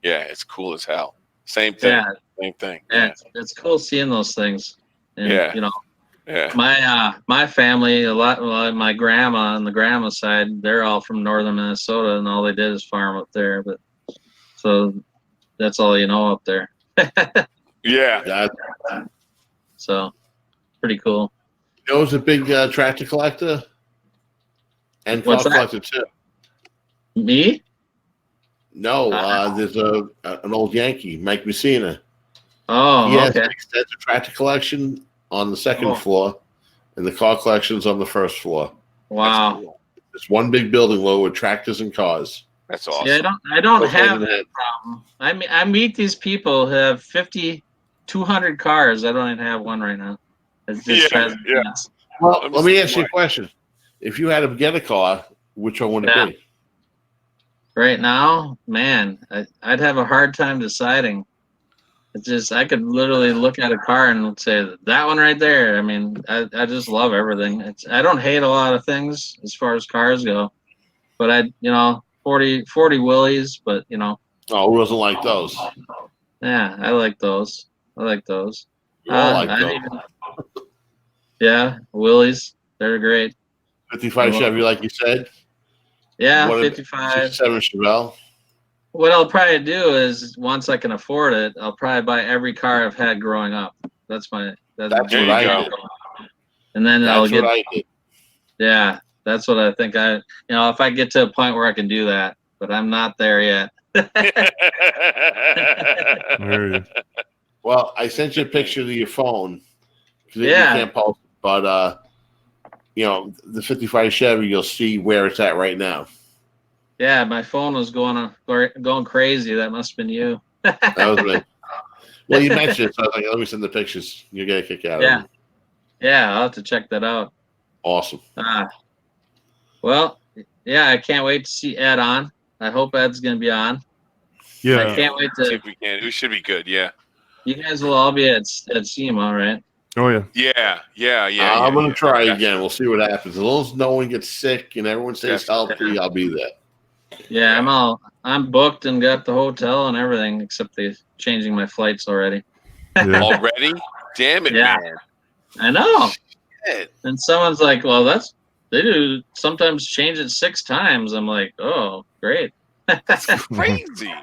it's cool as hell. Same thing. Yeah. Same thing. Yeah. It's cool seeing those things. And, Yeah. My family, my grandma on the grandma side, they're all from northern Minnesota, and all they did is farm up there. But so that's all up there. Yeah. So pretty cool. Joe's a big tractor collector and car collector too. Me? No, there's an old Yankee, Mike Messina. Oh, he has okay. an extensive tractor collection on the second floor, and the car collection's on the first floor. Wow. Cool. It's one big building load with tractors and cars. That's awesome. Yeah, I don't have that problem. I meet these people who have 200 cars. I don't even have one right now. It's just Well, let me ask you a question. If you had to get a car, which one would it be? Right now, man, I'd have a hard time deciding. It's just I could literally look at a car and say that one right there. I mean, I just love everything. I don't hate a lot of things as far as cars go, but 40 Willys, but Oh, who doesn't like those? Yeah, I like those. You all like those. Yeah, Willys, they're great. 55 Chevy, like you said. Yeah, 55. 67 Chevelle. What I'll probably do is once I can afford it, I'll probably buy every car I've had growing up. That's what I did. And then That's what I did. Yeah, that's what I think. If I get to a point where I can do that, but I'm not there yet. Well, I sent you a picture to your phone. You can't post it, but the 55 Chevy, you'll see where it's at right now. Yeah, my phone was going crazy. That must have been you. That was me. Well, you mentioned it, so I was like, let me send the pictures. You'll get a kick out of it. Yeah, I'll have to check that out. Awesome. Well, yeah, I can't wait to see Ed on. I hope Ed's going to be on. Yeah. I can't wait to see if we can. It should be good, yeah. You guys will all be at SEMA, right? Oh, yeah. Yeah. I'm going to try again. We'll see what happens. As long as no one gets sick and everyone stays healthy, I'll be there. Yeah, I'm booked and got the hotel and everything, except they changing my flights already. Yeah. Already? Damn it, man. I know. Shit. And someone's like, well, they do sometimes change it 6 times. I'm like, oh, great. That's crazy.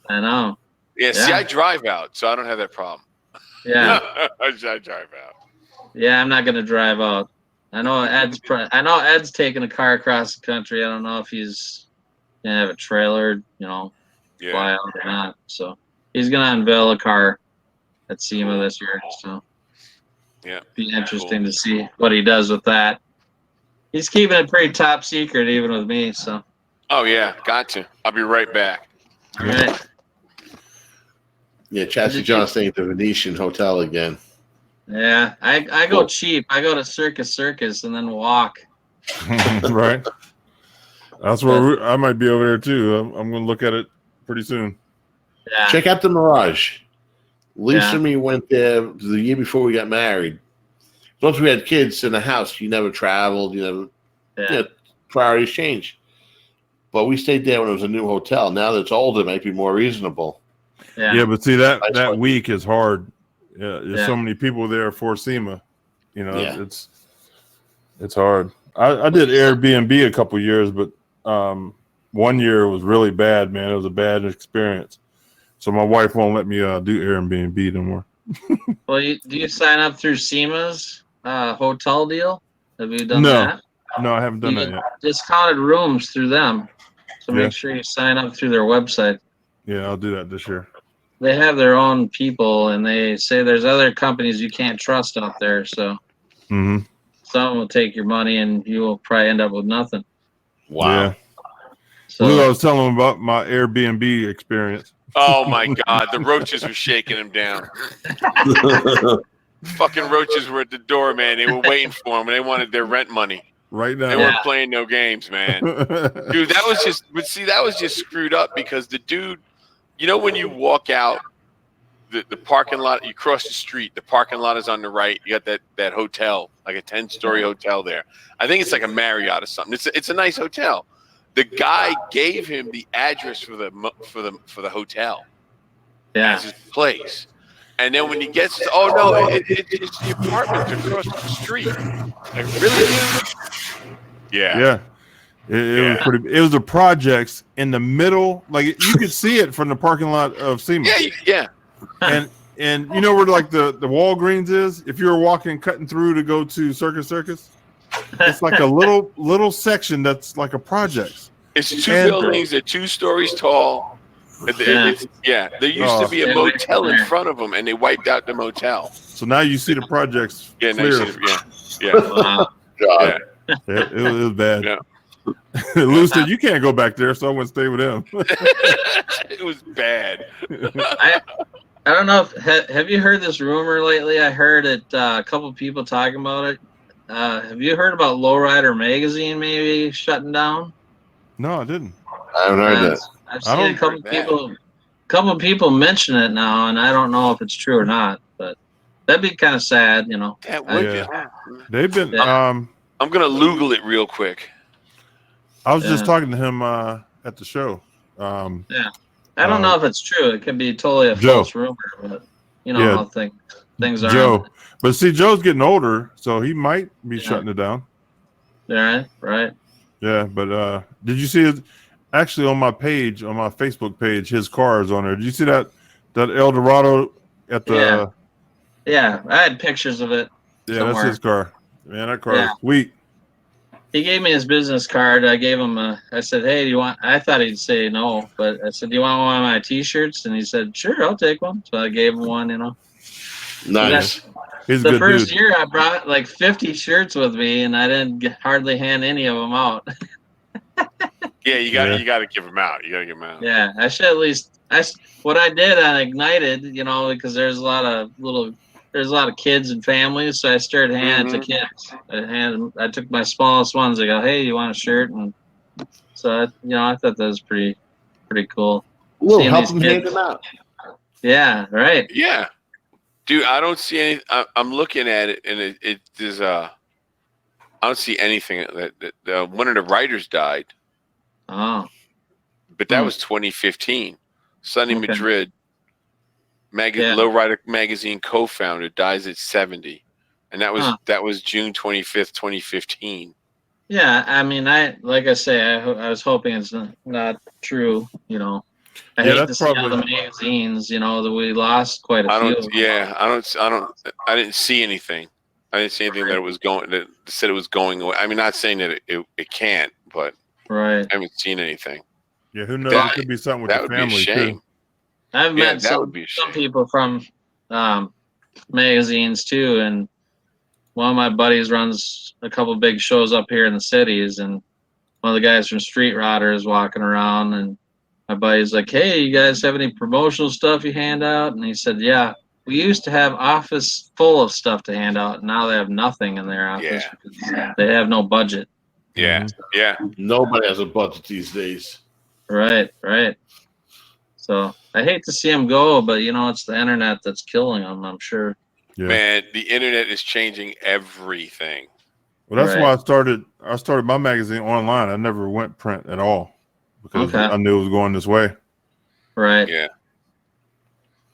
I know. Yeah, see, I drive out, so I don't have that problem. Yeah. I drive out. Yeah, I'm not going to drive out. I know Ed's taking a car across the country. I don't know if he's going to have a trailer, fly out or not. So he's going to unveil a car at SEMA this year. So be interesting to see what he does with that. He's keeping it pretty top secret, even with me. So. Oh yeah, got to. I'll be right back. All right. Yeah, Chassis John staying at the Venetian Hotel again. Yeah, I go cheap. I go to Circus and then walk. Right. That's where I might be over there too. I'm going to look at it pretty soon. Yeah. Check out the Mirage. Lisa and me went there the year before we got married. Once we had kids in the house, you never traveled. Priorities change. But we stayed there when it was a new hotel. Now that it's older, it might be more reasonable. Yeah, but see that week is hard. Yeah, there's so many people there for SEMA. It's hard. I did Airbnb a couple years, but 1 year was really bad, man. It was a bad experience. So my wife won't let me do Airbnb no more. Well, do you sign up through SEMA's hotel deal? Have you done that? No, I haven't done that yet. Discounted rooms through them. So make sure you sign up through their website. Yeah, I'll do that this year. They have their own people, and they say there's other companies you can't trust out there. So some will take your money, and you will probably end up with nothing. Wow. Yeah. So Lou, I was telling him about my Airbnb experience. Oh my God, the roaches were shaking him down. Fucking roaches were at the door, man. They were waiting for him, and they wanted their rent money. Right now. They weren't playing no games, man. Dude, that was just screwed up because the dude, you know, when you walk out the parking lot, you cross the street, the parking lot is on the right. You got that hotel, like a 10-story hotel there. I think it's like a Marriott or something. It's a nice hotel. The guy gave him the address for the hotel as his place. And then when he gets to, oh no, it's the apartment across the street. Like, really, dude? Yeah. It was pretty. It was the projects in the middle, like you could see it from the parking lot of Siemens. Yeah. And you know where like the Walgreens is? If you were cutting through to go to Circus, it's like a little section that's like a project. It's two buildings. They're 2 stories tall. There used to be a motel in front of them, and they wiped out the motel. So now you see the projects. Yeah, clear. Wow. God. It was bad. Yeah. Lou said you can't go back there, so I went to stay with him. It was bad. I don't know if have you heard this rumor lately? I heard it a couple of people talking about it. Have you heard about Lowrider Magazine maybe shutting down? No, I didn't. I haven't heard that. I've seen a couple of people mention it now, and I don't know if it's true or not. But that'd be kind of sad, you know. That would be. They've been. I'm gonna Google it real quick. I was just talking to him at the show. I don't know if it's true. It could be totally a false rumor, but you know how things are. Joe, but see, Joe's getting older, so he might be shutting it down. Yeah, right. Yeah, but did you see it? Actually, on my page, on my Facebook page, his car is on there. Did you see that El Dorado at the? Yeah, I had pictures of it. Yeah, somewhere. That's his car. Man, that car is sweet. He gave me his business card. I gave him I said, hey, do you want, I thought he'd say no, but I said, do you want one of my t-shirts? And he said, sure, I'll take one. So I gave him one, you know. Nice. He's the good first dude. year I brought like 50 shirts with me, and I didn't hardly hand any of them out. Yeah, you got to give them out. You got to give them out. Yeah, I should at least. What I did on Ignited, you know, because there's a lot of kids and families, so I started handing it to kids. I took my smallest ones. I go, hey, you want a shirt? And so I thought that was pretty cool. We'll help them hand them out. Yeah, right. Yeah, dude, I don't see any. I'm looking at it, and it is I don't see anything that one of the writers died. Oh, but that was 2015. Sonny Madrid, Lowrider Magazine co-founder, dies at 70, and that was June 25th, 2015. Yeah, I mean, I was hoping it's not true. You know, I hate to see all the magazines. You know, that we lost quite a few. Yeah, I didn't see anything. I didn't see anything that said it was going away. I mean, not saying that it can't, but I haven't seen anything. Yeah, who knows? It could be something with the family too. I've met some people from magazines too, and one of my buddies runs a couple big shows up here in the cities, and one of the guys from Street Rodder is walking around, and my buddy's like, hey, you guys have any promotional stuff you hand out? And he said, yeah, we used to have office full of stuff to hand out, and now they have nothing in their office because they have no budget. Yeah, yeah. Nobody has a budget these days. Right. So I hate to see them go, but you know, it's the internet that's killing them, I'm sure. Yeah. Man, the internet is changing everything. Well, that's why I started my magazine online. I never went print at all because I knew it was going this way. Right. Yeah.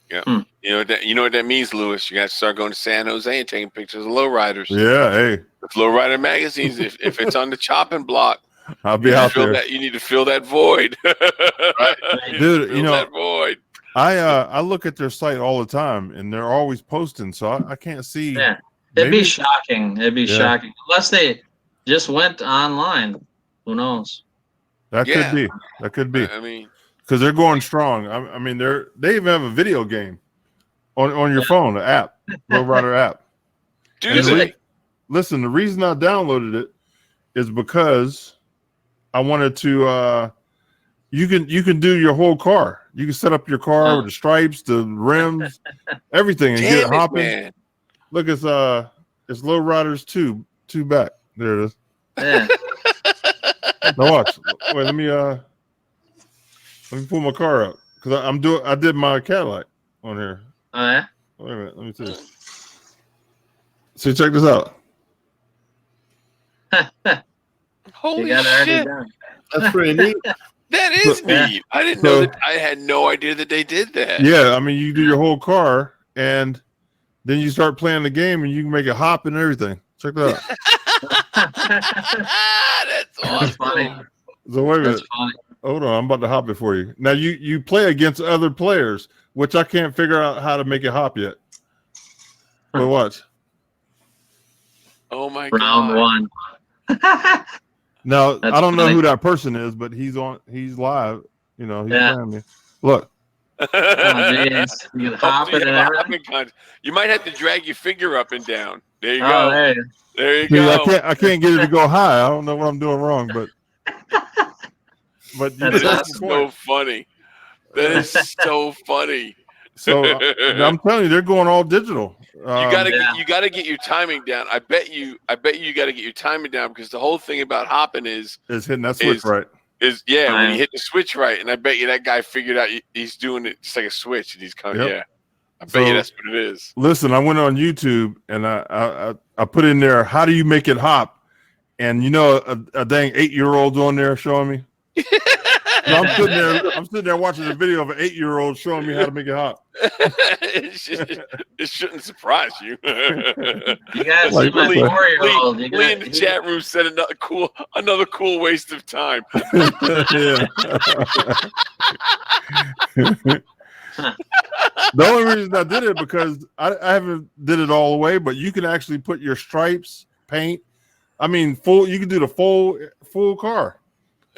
Yeah. You know what that means, Lewis? You got to start going to San Jose and taking pictures of lowriders. Yeah, hey. With lowrider magazines, if it's on the chopping block, I'll be out there. You need to fill that void. Dude, you know, that void. I look at their site all the time, and they're always posting, so I can't see. Yeah, it'd be shocking. It'd be shocking unless they just went online. Who knows? That Yeah. could be. That could be. I mean, Because they're going strong. I mean, they even have a video game on your phone, the app, Lowrider app. do And they? Listen, the reason I downloaded it is because I wanted to. You can do your whole car. You can set up your car with the stripes, the rims, everything, and get it Damn it, hopping. man. Look, it's Lowriders two back. There it is. Yeah. Now watch. Wait, let me pull my car up because I did my Cadillac on here. Oh yeah. Wait a minute, let me see. So check this out. Holy You got it already shit. done. That's pretty neat. That is neat. I didn't know that. I had no idea that they did that. Yeah, I mean, you do your whole car, and then you start playing the game, and you can make it hop and everything. Check that out. That's awesome. That's funny. So wait a minute. That's funny. Hold on, I'm about to hop it for you. Now you play against other players, which I can't figure out how to make it hop yet. But watch. Oh my Round god. one. Now That's I don't know funny. who that person is, but he's live. You know, he's Yeah. playing me. Look. Oh, jeez. You can hop it and everything. You might have to drag your finger up and down. There you Oh, go. there you There you See, go. I can't get it to go high. I don't know what I'm doing wrong, but you That's get That's the so point. funny. That is so funny. So I'm telling you, they're going all digital. You gotta Yeah. you gotta get your timing down. I bet you gotta get your timing down because the whole thing about hopping is hitting that switch right. when Right. you hit the switch right, and I bet you that guy figured out he's doing it just like a switch, and he's coming. Yep. Yeah, I bet you that's what it is. Listen, I went on YouTube and I put in there, how do you make it hop? And you know, a dang 8-year-old on there showing me. So I'm sitting there watching a video of an 8-year-old showing me how to make it hop. It shouldn't surprise you. You guys Like, see my Lee- 4-year-old. Lee in the chat room said another cool waste of time. Yeah. The only reason I did it because I haven't did it all the way, but you can actually put your stripes, paint. I mean, you can do the full car.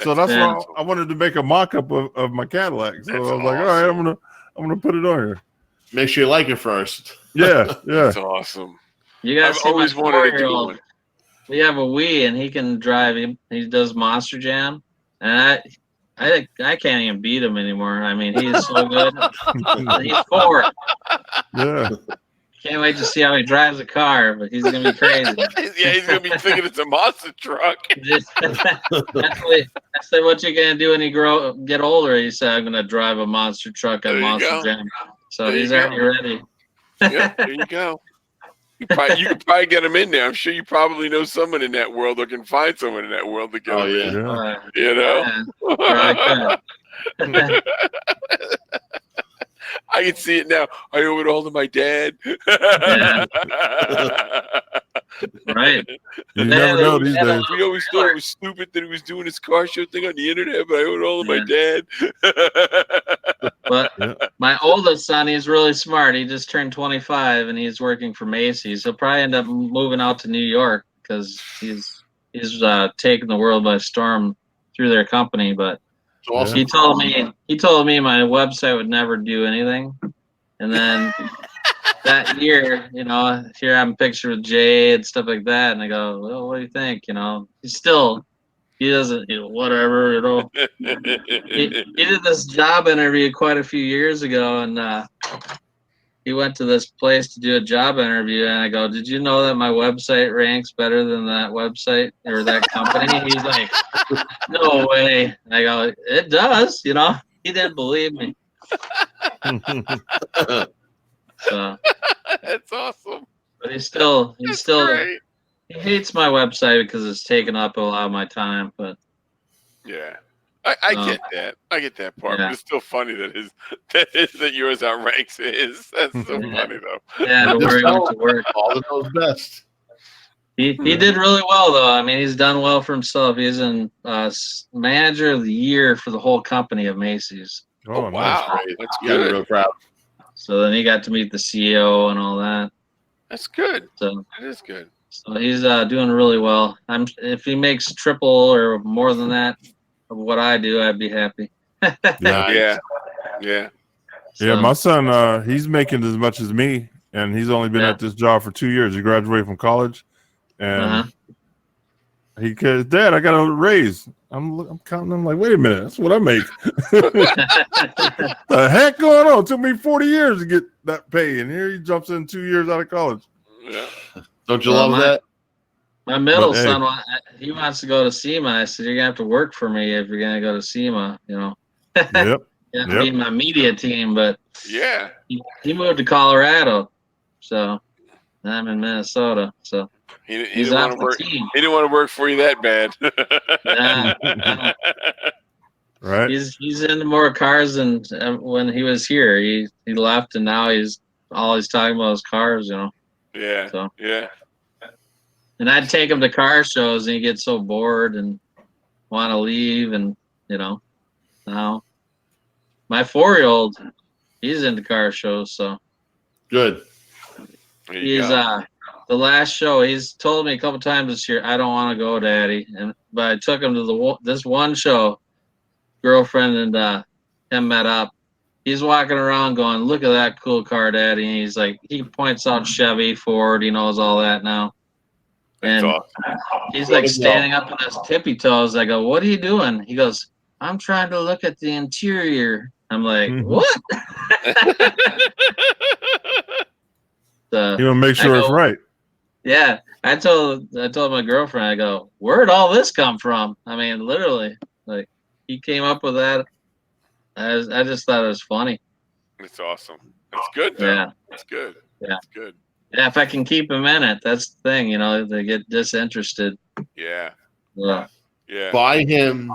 So that's why I wanted to make a mock-up of my Cadillac. So I was like, all right, I'm gonna put it on here. Make sure you like it first. Yeah. That's awesome. You guys I've see my always wanted to do 4-year-old. one. We have a Wii, and he can drive. He does Monster Jam, and I can't even beat him anymore. I mean, he's so good. He's 4. Yeah. Can't wait to see how he drives a car, but he's gonna be crazy. Yeah, he's gonna be thinking it's a monster truck. I said, "What you gonna do when you get older?" He said, "I'm gonna drive a monster truck at There you Monster go. Jam." So There you he's go. already ready. Yeah, there you go. You could probably get him in there. I'm sure you probably know someone in that world or can find someone in that world to get Oh, him in. yeah. You know? Yeah, probably I can see it now. I owe it all to my dad. Yeah. Right. You never know these Yeah. days. We always thought it was stupid that he was doing his car show thing on the internet, but I owe it all to my dad. But Yeah. my oldest son, he's really smart. He just turned 25, and he's working for Macy's. He'll probably end up moving out to New York because he's taking the world by storm through their company. But It's awesome. he told me my website would never do anything, and then that year, you know, here I'm pictured with Jay and stuff like that, and I go, well, what do you think? You know, he doesn't, you know, whatever, you know. He did this job interview quite a few years ago, and he went to this place to do a job interview, and I go, did you know that my website ranks better than that website or that company? He's like, no way. I go, it does, you know. He didn't believe me. So, That's awesome. but he's still Great. he hates my website because it's taken up a lot of my time. But Yeah. I get that. I get that part. Yeah. But it's still funny that yours outranks his. That's so funny though. yeah, Just where he tell went to work. All that knows best. He did really well though. I mean, he's done well for himself. He's in manager of the year for the whole company of Macy's. Oh, nice. Wow. Great. That's You gotta be good. real proud. So then he got to meet the CEO and all that. That's good. So That is good. he's doing really well. If he makes triple or more than that, of what I do, I'd be happy. Yeah. Yeah. Yeah, my son, he's making as much as me, and he's only been Yeah. at this job for 2 years. He graduated from college, and he goes, "Dad, I got a raise." I'm counting. I'm like, "Wait a minute, that's what I make." The heck going on? It took me 40 years to get that pay, and here he jumps in 2 years out of college. Yeah. Don't you love that? My middle But, hey. son, he wants to go to SEMA. I said, "You're gonna have to work for me if you're gonna go to SEMA." You know. Yep. You have to be in my media team, but Yeah. he moved to Colorado, so I'm in Minnesota. So He he's didn't want off to work. the team. He didn't want to work for you that bad. Yeah. Right. He's into more cars than when he was here. He left, and now he's always talking about his cars. You know. Yeah. So. Yeah. And I'd take him to car shows, and he'd get so bored and want to leave, and you know, now my 4-year-old, he's into car shows, so Good. There you he's go. the last show. He's told me a couple times this year, "I don't want to go, Daddy," but I took him to this one show. Girlfriend and him met up. He's walking around going, "Look at that cool car, Daddy." And he's like, he points out Chevy, Ford. He knows all that now. That's And awesome. he's like standing up on his tippy toes. I go, "What are you doing?" He goes, "I'm trying to look at the interior." I'm like, "What?" You want to make sure it's right. Yeah, I told my girlfriend, I go, "Where'd all this come from?" I mean, literally, like he came up with that. I just thought it was funny. It's awesome. It's good though. Yeah. It's good. Yeah. It's good. Yeah, if I can keep him in it, that's the thing. You know, they get disinterested. Yeah. Yeah. Yeah. Buy him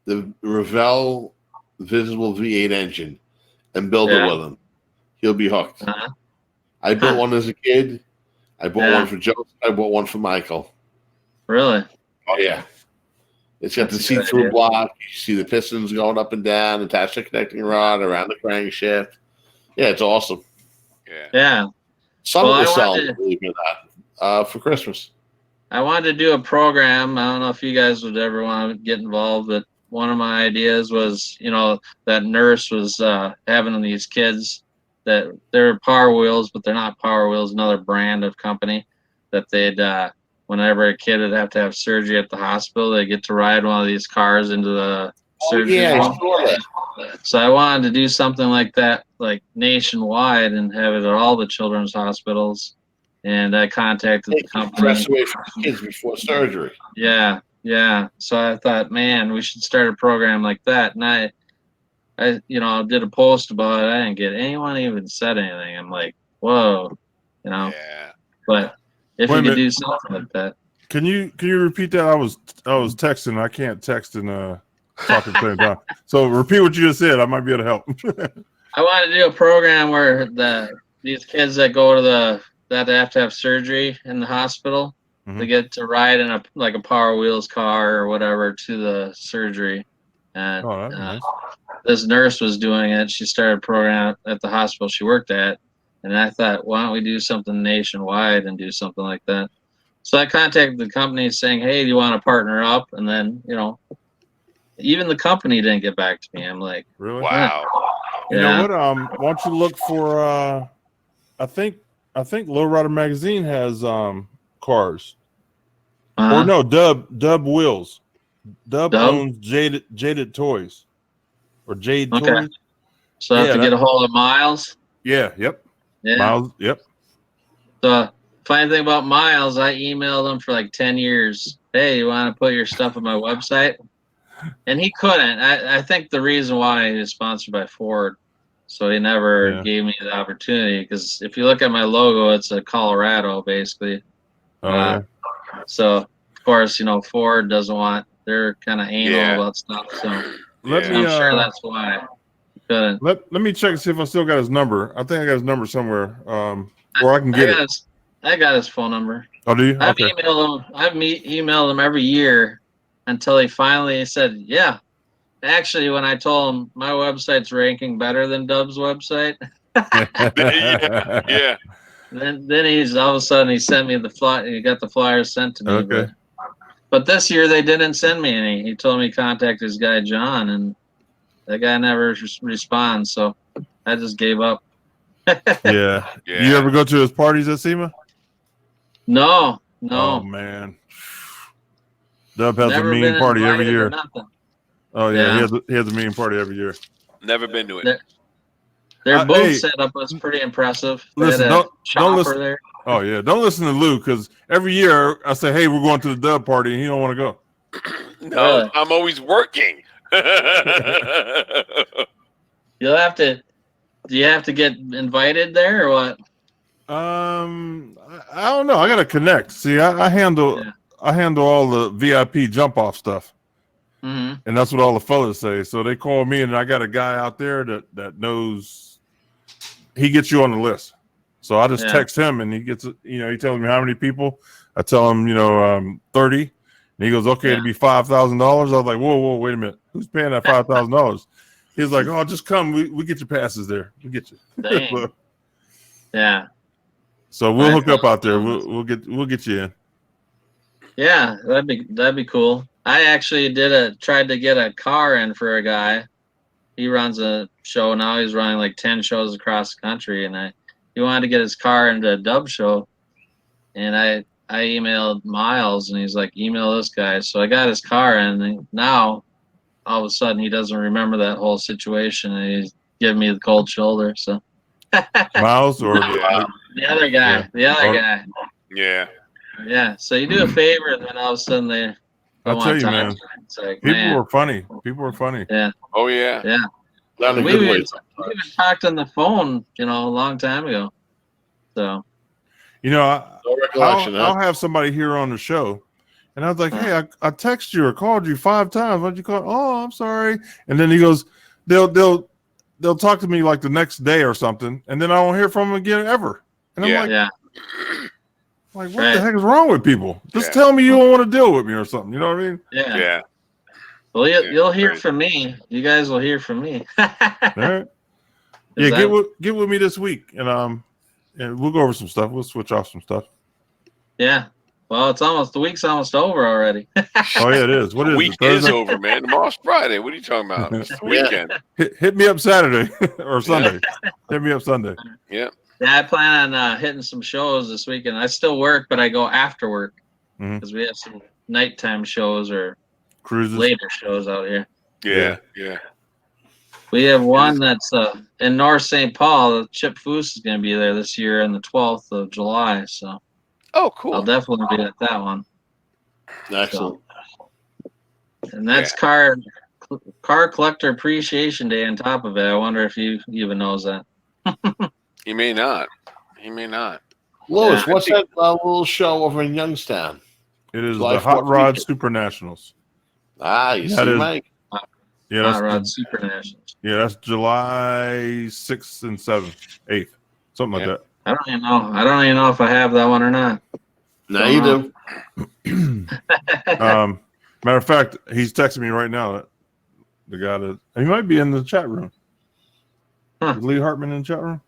the Revell visible V8 engine and build it with him. He'll be hooked. Uh-huh. I built one as a kid. I bought Yeah. one for Joseph. I bought one for Michael. Really? Oh yeah. It's got That's the a good see-through idea. block. You see the pistons going up and down, attached to the connecting rod around the crankshaft. Yeah, it's awesome. Yeah. Yeah. Some Well, I will sell, wanted- believe it or not, for Christmas. I wanted to do a program. I don't know if you guys would ever want to get involved, but one of my ideas was, you know, that nurse was having these kids that they're Power Wheels, but they're not Power Wheels, another brand of company that they'd, whenever a kid would have to have surgery at the hospital, they get to ride one of these cars into the surgery Yeah, I room. saw that. So I wanted to do something like that, like nationwide, and have it at all the children's hospitals. And I contacted the company. Stress away from kids before surgery. Yeah, yeah. So I thought, man, we should start a program like that. And I did a post about it. I didn't get anyone even said anything. I'm like, whoa, you know. Yeah. But if Wait we a could minute. do something like that. Can you repeat that? I was texting. I can't text and talk at the same time. So repeat what you just said. I might be able to help. I want to do a program where these kids that go to that have to have surgery in the hospital, they get to ride in a Power Wheels car or whatever to the surgery. And Oh, that's nice. this nurse was doing it. She started a program at the hospital she worked at, and I thought, why don't we do something nationwide and do something like that? So I contacted the company saying, "Hey, do you want to partner up?" And then, you know, even the company didn't get back to me. I'm like, Really? Wow. You know what? Why don't you look for? I think Lowrider Magazine has cars. Or no, Dub Wheels. Dub owns Jaded Toys, or Jade Toys. So I have to get a hold of Miles. Yeah. Yep. Yeah. Miles. Yep. So funny thing about Miles, I emailed him for like 10 years. "Hey, you want to put your stuff on my website?" And he couldn't. I think the reason why he was sponsored by Ford, so he never gave me the opportunity. Because if you look at my logo, it's a Colorado basically. So of course, you know, Ford doesn't want. They're kind of anal about stuff. So I'm sure that's why he couldn't. Let me check and see if I still got his number. I think I got his number somewhere. Or I can get it. I got his phone number. Oh, do you? I've Okay. emailed him every year until he finally said, "Yeah." Actually, when I told him my website's ranking better than Dub's website, Yeah. then he's all of a sudden he sent me the flyer. He got the flyer sent to me. Okay. But this year they didn't send me any. He told me contact his guy John, and that guy never responds. So I just gave up. Yeah. Yeah. You ever go to his parties at SEMA? No. Oh man, Dub has Never a mean been party every invited or year. nothing. Oh yeah, Yeah. he has a mean party every year. Never been to it. Their booth Hey, setup was pretty impressive. They listen, had a don't chopper listen. there. Oh yeah, don't listen to Lou because every year I say, "Hey, we're going to the Dub party," and he don't want to go. No, Really? I'm always working. You'll have to. Do you have to get invited there or what? I don't know. I gotta connect. See, I handle all the VIP jump off stuff, Mm-hmm. and that's what all the fellas say. So they call me, and I got a guy out there that knows. He gets you on the list. So I just text him, and he gets, he tells me how many people. I tell him, 30, and he goes, okay, it'd be $5,000. I was like, whoa, wait a minute, who's paying that $5,000? He's like, oh, just come, we get your passes there, we get you. Dang. Yeah. So we'll hook up out there. We'll get you in. Yeah, that'd be cool. I actually tried to get a car in for a guy. He runs a show now. He's running like 10 shows across the country, and he wanted to get his car into a Dub show. And I emailed Miles, and he's like, email this guy. So I got his car in, and now all of a sudden he doesn't remember that whole situation, and he's giving me the cold shoulder. So Miles or the other guy, guy. Yeah. So you do a favor, and then all of a sudden they I'll tell you, man. It's like, People are funny. People are funny. Yeah. Oh yeah. Yeah. Not in a We good even way. talked on the phone, a long time ago. So No recollection. I'll have somebody here on the show, and I was like, hey, I texted you or called you 5 times. Why'd you call? Oh, I'm sorry. And then he goes, they'll talk to me like the next day or something, and then I don't hear from them again ever. And I'm like, what the heck is wrong with people? Just tell me you don't want to deal with me or something. You know what I mean? Yeah. Well, you'll hear from me. You guys will hear from me. All right. Yeah, get with me this week, and we'll go over some stuff. We'll switch off some stuff. Yeah. Well, the week's almost over already. Oh yeah, it is. What is week it? is over, man. Tomorrow's Friday. What are you talking about? It's the weekend. Hit me up Saturday or Sunday. Hit me up Sunday. Yeah. Yeah, I plan on hitting some shows this weekend. I still work, but I go after work because we have some nighttime shows or cruises, later shows out here. Yeah. We have one that's in North St. Paul. Chip Foose is going to be there this year on the 12th of July. So, oh, cool. I'll definitely be at that one. Excellent. And that's car collector appreciation day on top of it. I wonder if he even knows that. He may not. Louis, what's that little show over in Youngstown? It is the Hot Rod Super Nationals. You see, Mike? Yeah, that's Hot Rod Super Nationals. Yeah, that's July 6th and 7th, 8th, something like that. I don't even know. I don't even know if I have that one or not. No, you do. Matter of fact, he's texting me right now. The guy he might be in the chat room. Is Lee Hartman in the chat room?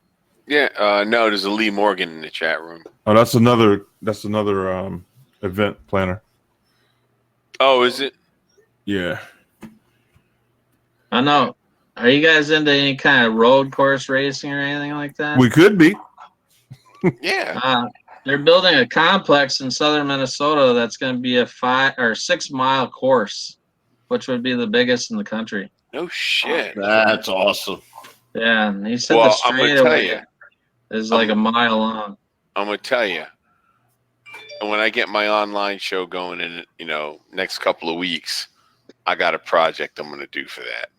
Yeah. No, there's a Lee Morgan in the chat room. Oh, that's another event planner. Oh, is it? Yeah. I know. Are you guys into any kind of road course racing or anything like that? We could be. Yeah. They're building a complex in southern Minnesota that's going to be a 5 or 6 mile course, which would be the biggest in the country. No shit. That's awesome. Yeah, and he said the straightaway is like a mile long. I'm gonna tell you. And when I get my online show going in, next couple of weeks, I got a project I'm gonna do for that.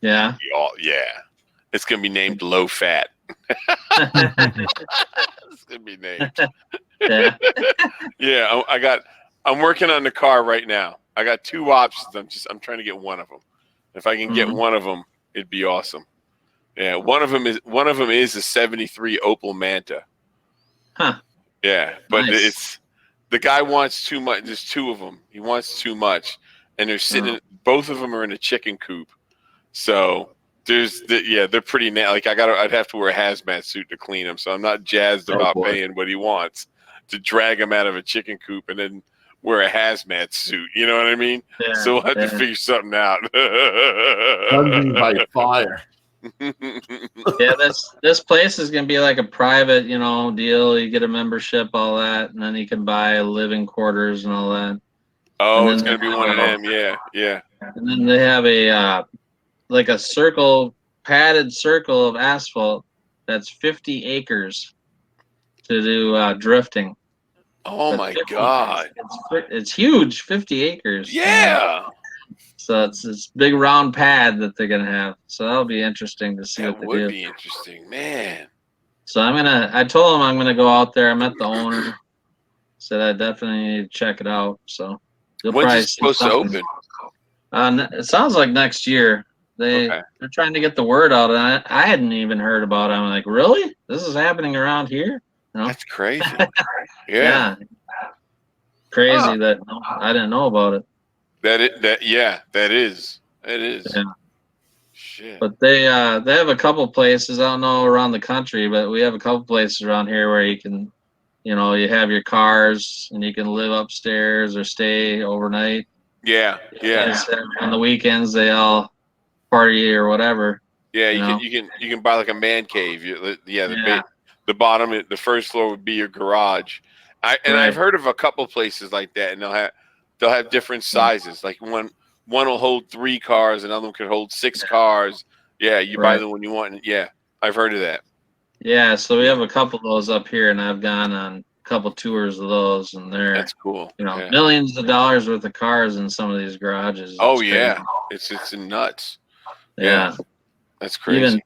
Yeah. Yeah. It's gonna be named Low Fat. It's gonna be named. Yeah. Yeah. I'm working on the car right now. I got 2 options. I'm trying to get one of them. If I can get one of them, it'd be awesome. Yeah. One of them is a 73 Opel Manta. Huh. Yeah, but Nice. it's the guy wants too much. There's 2 of them. He wants too much, and they're sitting. Both of them are in a chicken coop. So they're pretty like I'd have to wear a hazmat suit to clean them. So I'm not jazzed about paying what he wants to drag him out of a chicken coop and then wear a hazmat suit. You know what I mean? Yeah, So we'll have to figure something out. Judging by fire. Yeah, this place is gonna be like a private, deal. You get a membership, all that, and then you can buy living quarters and all that. Oh, And it's then gonna be one of them. Yeah, yeah. And then they have a like a padded circle of asphalt that's 50 acres to do drifting. Oh But my 50 God. it's huge, 50 acres. Yeah. So it's this big round pad that they're gonna have. So that'll be interesting to see That what they would do. be interesting, man. So I told them I'm gonna go out there. I met the owner. Said I definitely need to check it out. So you'll When's probably it see supposed to something. open? It sounds like next year. Okay. They're trying to get the word out, and I hadn't even heard about it. I'm like, really? This is happening around here? That's crazy. Yeah. Yeah. Crazy that I didn't know about it. That is. It is. Yeah. Shit. But they have a couple places, I don't know around the country, but we have a couple places around here where you can, you have your cars and you can live upstairs or stay overnight. Yeah. Yeah. On the weekends they all party or whatever. Yeah. You know? You can buy like a man cave. Yeah. The bottom, the first floor would be your garage. I've heard of a couple places like that, and they'll have different sizes. Like one will hold 3 cars, another one could hold 6 cars. Yeah, you buy the one you want. And yeah, I've heard of that. Yeah, so we have a couple of those up here, and I've gone on a couple tours of those, and they're That's cool. millions of dollars worth of cars in some of these garages. Oh It's yeah, crazy. it's nuts. Yeah, that's crazy.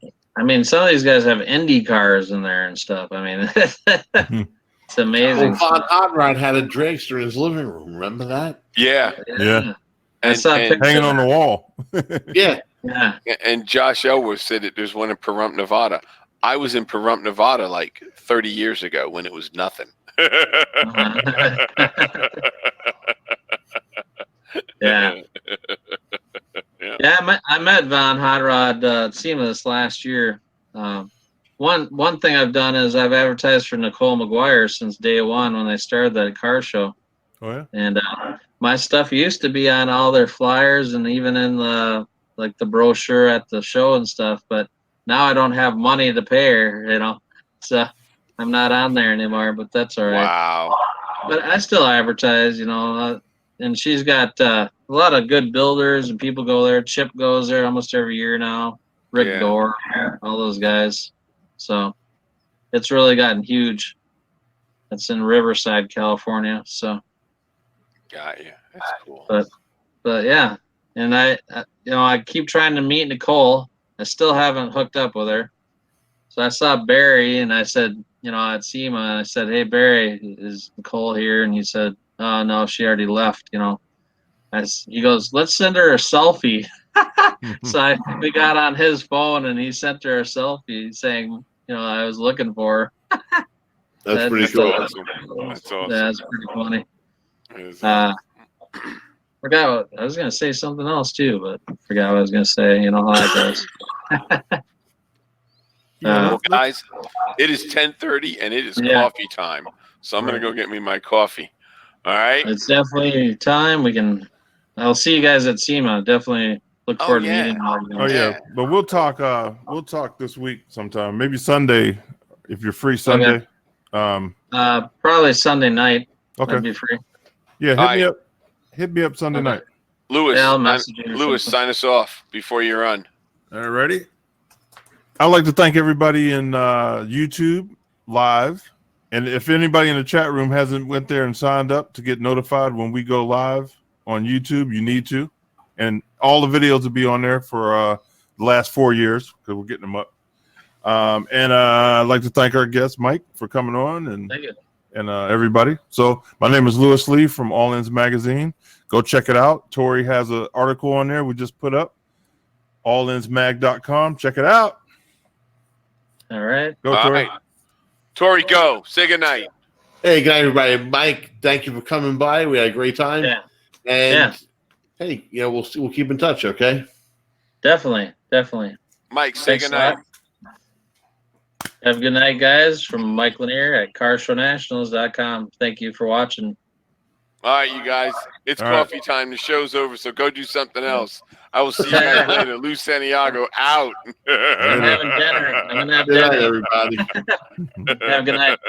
Some of these guys have Indy cars in there and stuff. I mean, it's amazing. Von Hot Rod had a dragster in his living room. Remember that? Yeah. I saw a picture hanging on the wall. Yeah. And Josh Elworth said that there's one in Pahrump, Nevada. I was in Pahrump, Nevada like 30 years ago when it was nothing. Yeah. Yeah, I met Von Hot Rod at SEMA this last year. One thing I've done is I've advertised for Nicole McGuire since day one when they started that car show. Oh yeah. And my stuff used to be on all their flyers and even in the brochure at the show and stuff, but now I don't have money to pay her, so I'm not on there anymore. But that's all right. Wow. But I still advertise, and she's got a lot of good builders and people go there. Chip goes there almost every year now. Rick Dorr, all those guys. So it's really gotten huge. It's in Riverside, California. So. Got you. That's cool. But yeah, and I keep trying to meet Nicole. I still haven't hooked up with her. So I saw Barry and I said, at SEMA, and I said, "Hey Barry, is Nicole here?" And he said, "Oh no, she already left." He goes, "Let's send her a selfie." So we got on his phone and he sent her a selfie saying, I was looking for her. That's pretty cool. Awesome. That's awesome. That's pretty funny. Forgot what I was gonna say something else too, but forgot what I was gonna say. You know how that goes. Well, guys, it is 10:30 and it is coffee time. So I'm gonna go get me my coffee. All right. It's definitely time. I'll see you guys at SEMA. Definitely look forward to meeting all of you. Oh yeah, but we'll talk this week sometime. Maybe Sunday if you're free Sunday. Okay. Probably Sunday night. Okay. I'd be free. Yeah, hit me up Sunday night. Lewis, yeah, sign us off before you run. All right, ready? I'd like to thank everybody in YouTube live. And if anybody in the chat room hasn't went there and signed up to get notified when we go live on YouTube, you need to. And all the videos will be on there for the last 4 years because we're getting them up. And I'd like to thank our guest, Mike, for coming on. And everybody. So my name is Lewis Lee from All Ins Magazine. Go check it out. Tori has an article on there we just put up. allinsmag.com. Check it out. All right. Go, Tori. Right. Tori, go. Say goodnight. Hey, good night, everybody. Mike, thank you for coming by. We had a great time. Yeah. And hey, we'll keep in touch, okay? Definitely. Mike, say goodnight. Have a good night, guys. From Mike Linner at CarShowNationals.com. Thank you for watching. All right, you guys. It's All right. coffee time. The show's over, so go do something else. I will see you guys later. Lou Santiago out. I'm having dinner. I'm gonna have Good night, dinner. everybody. Have a good night.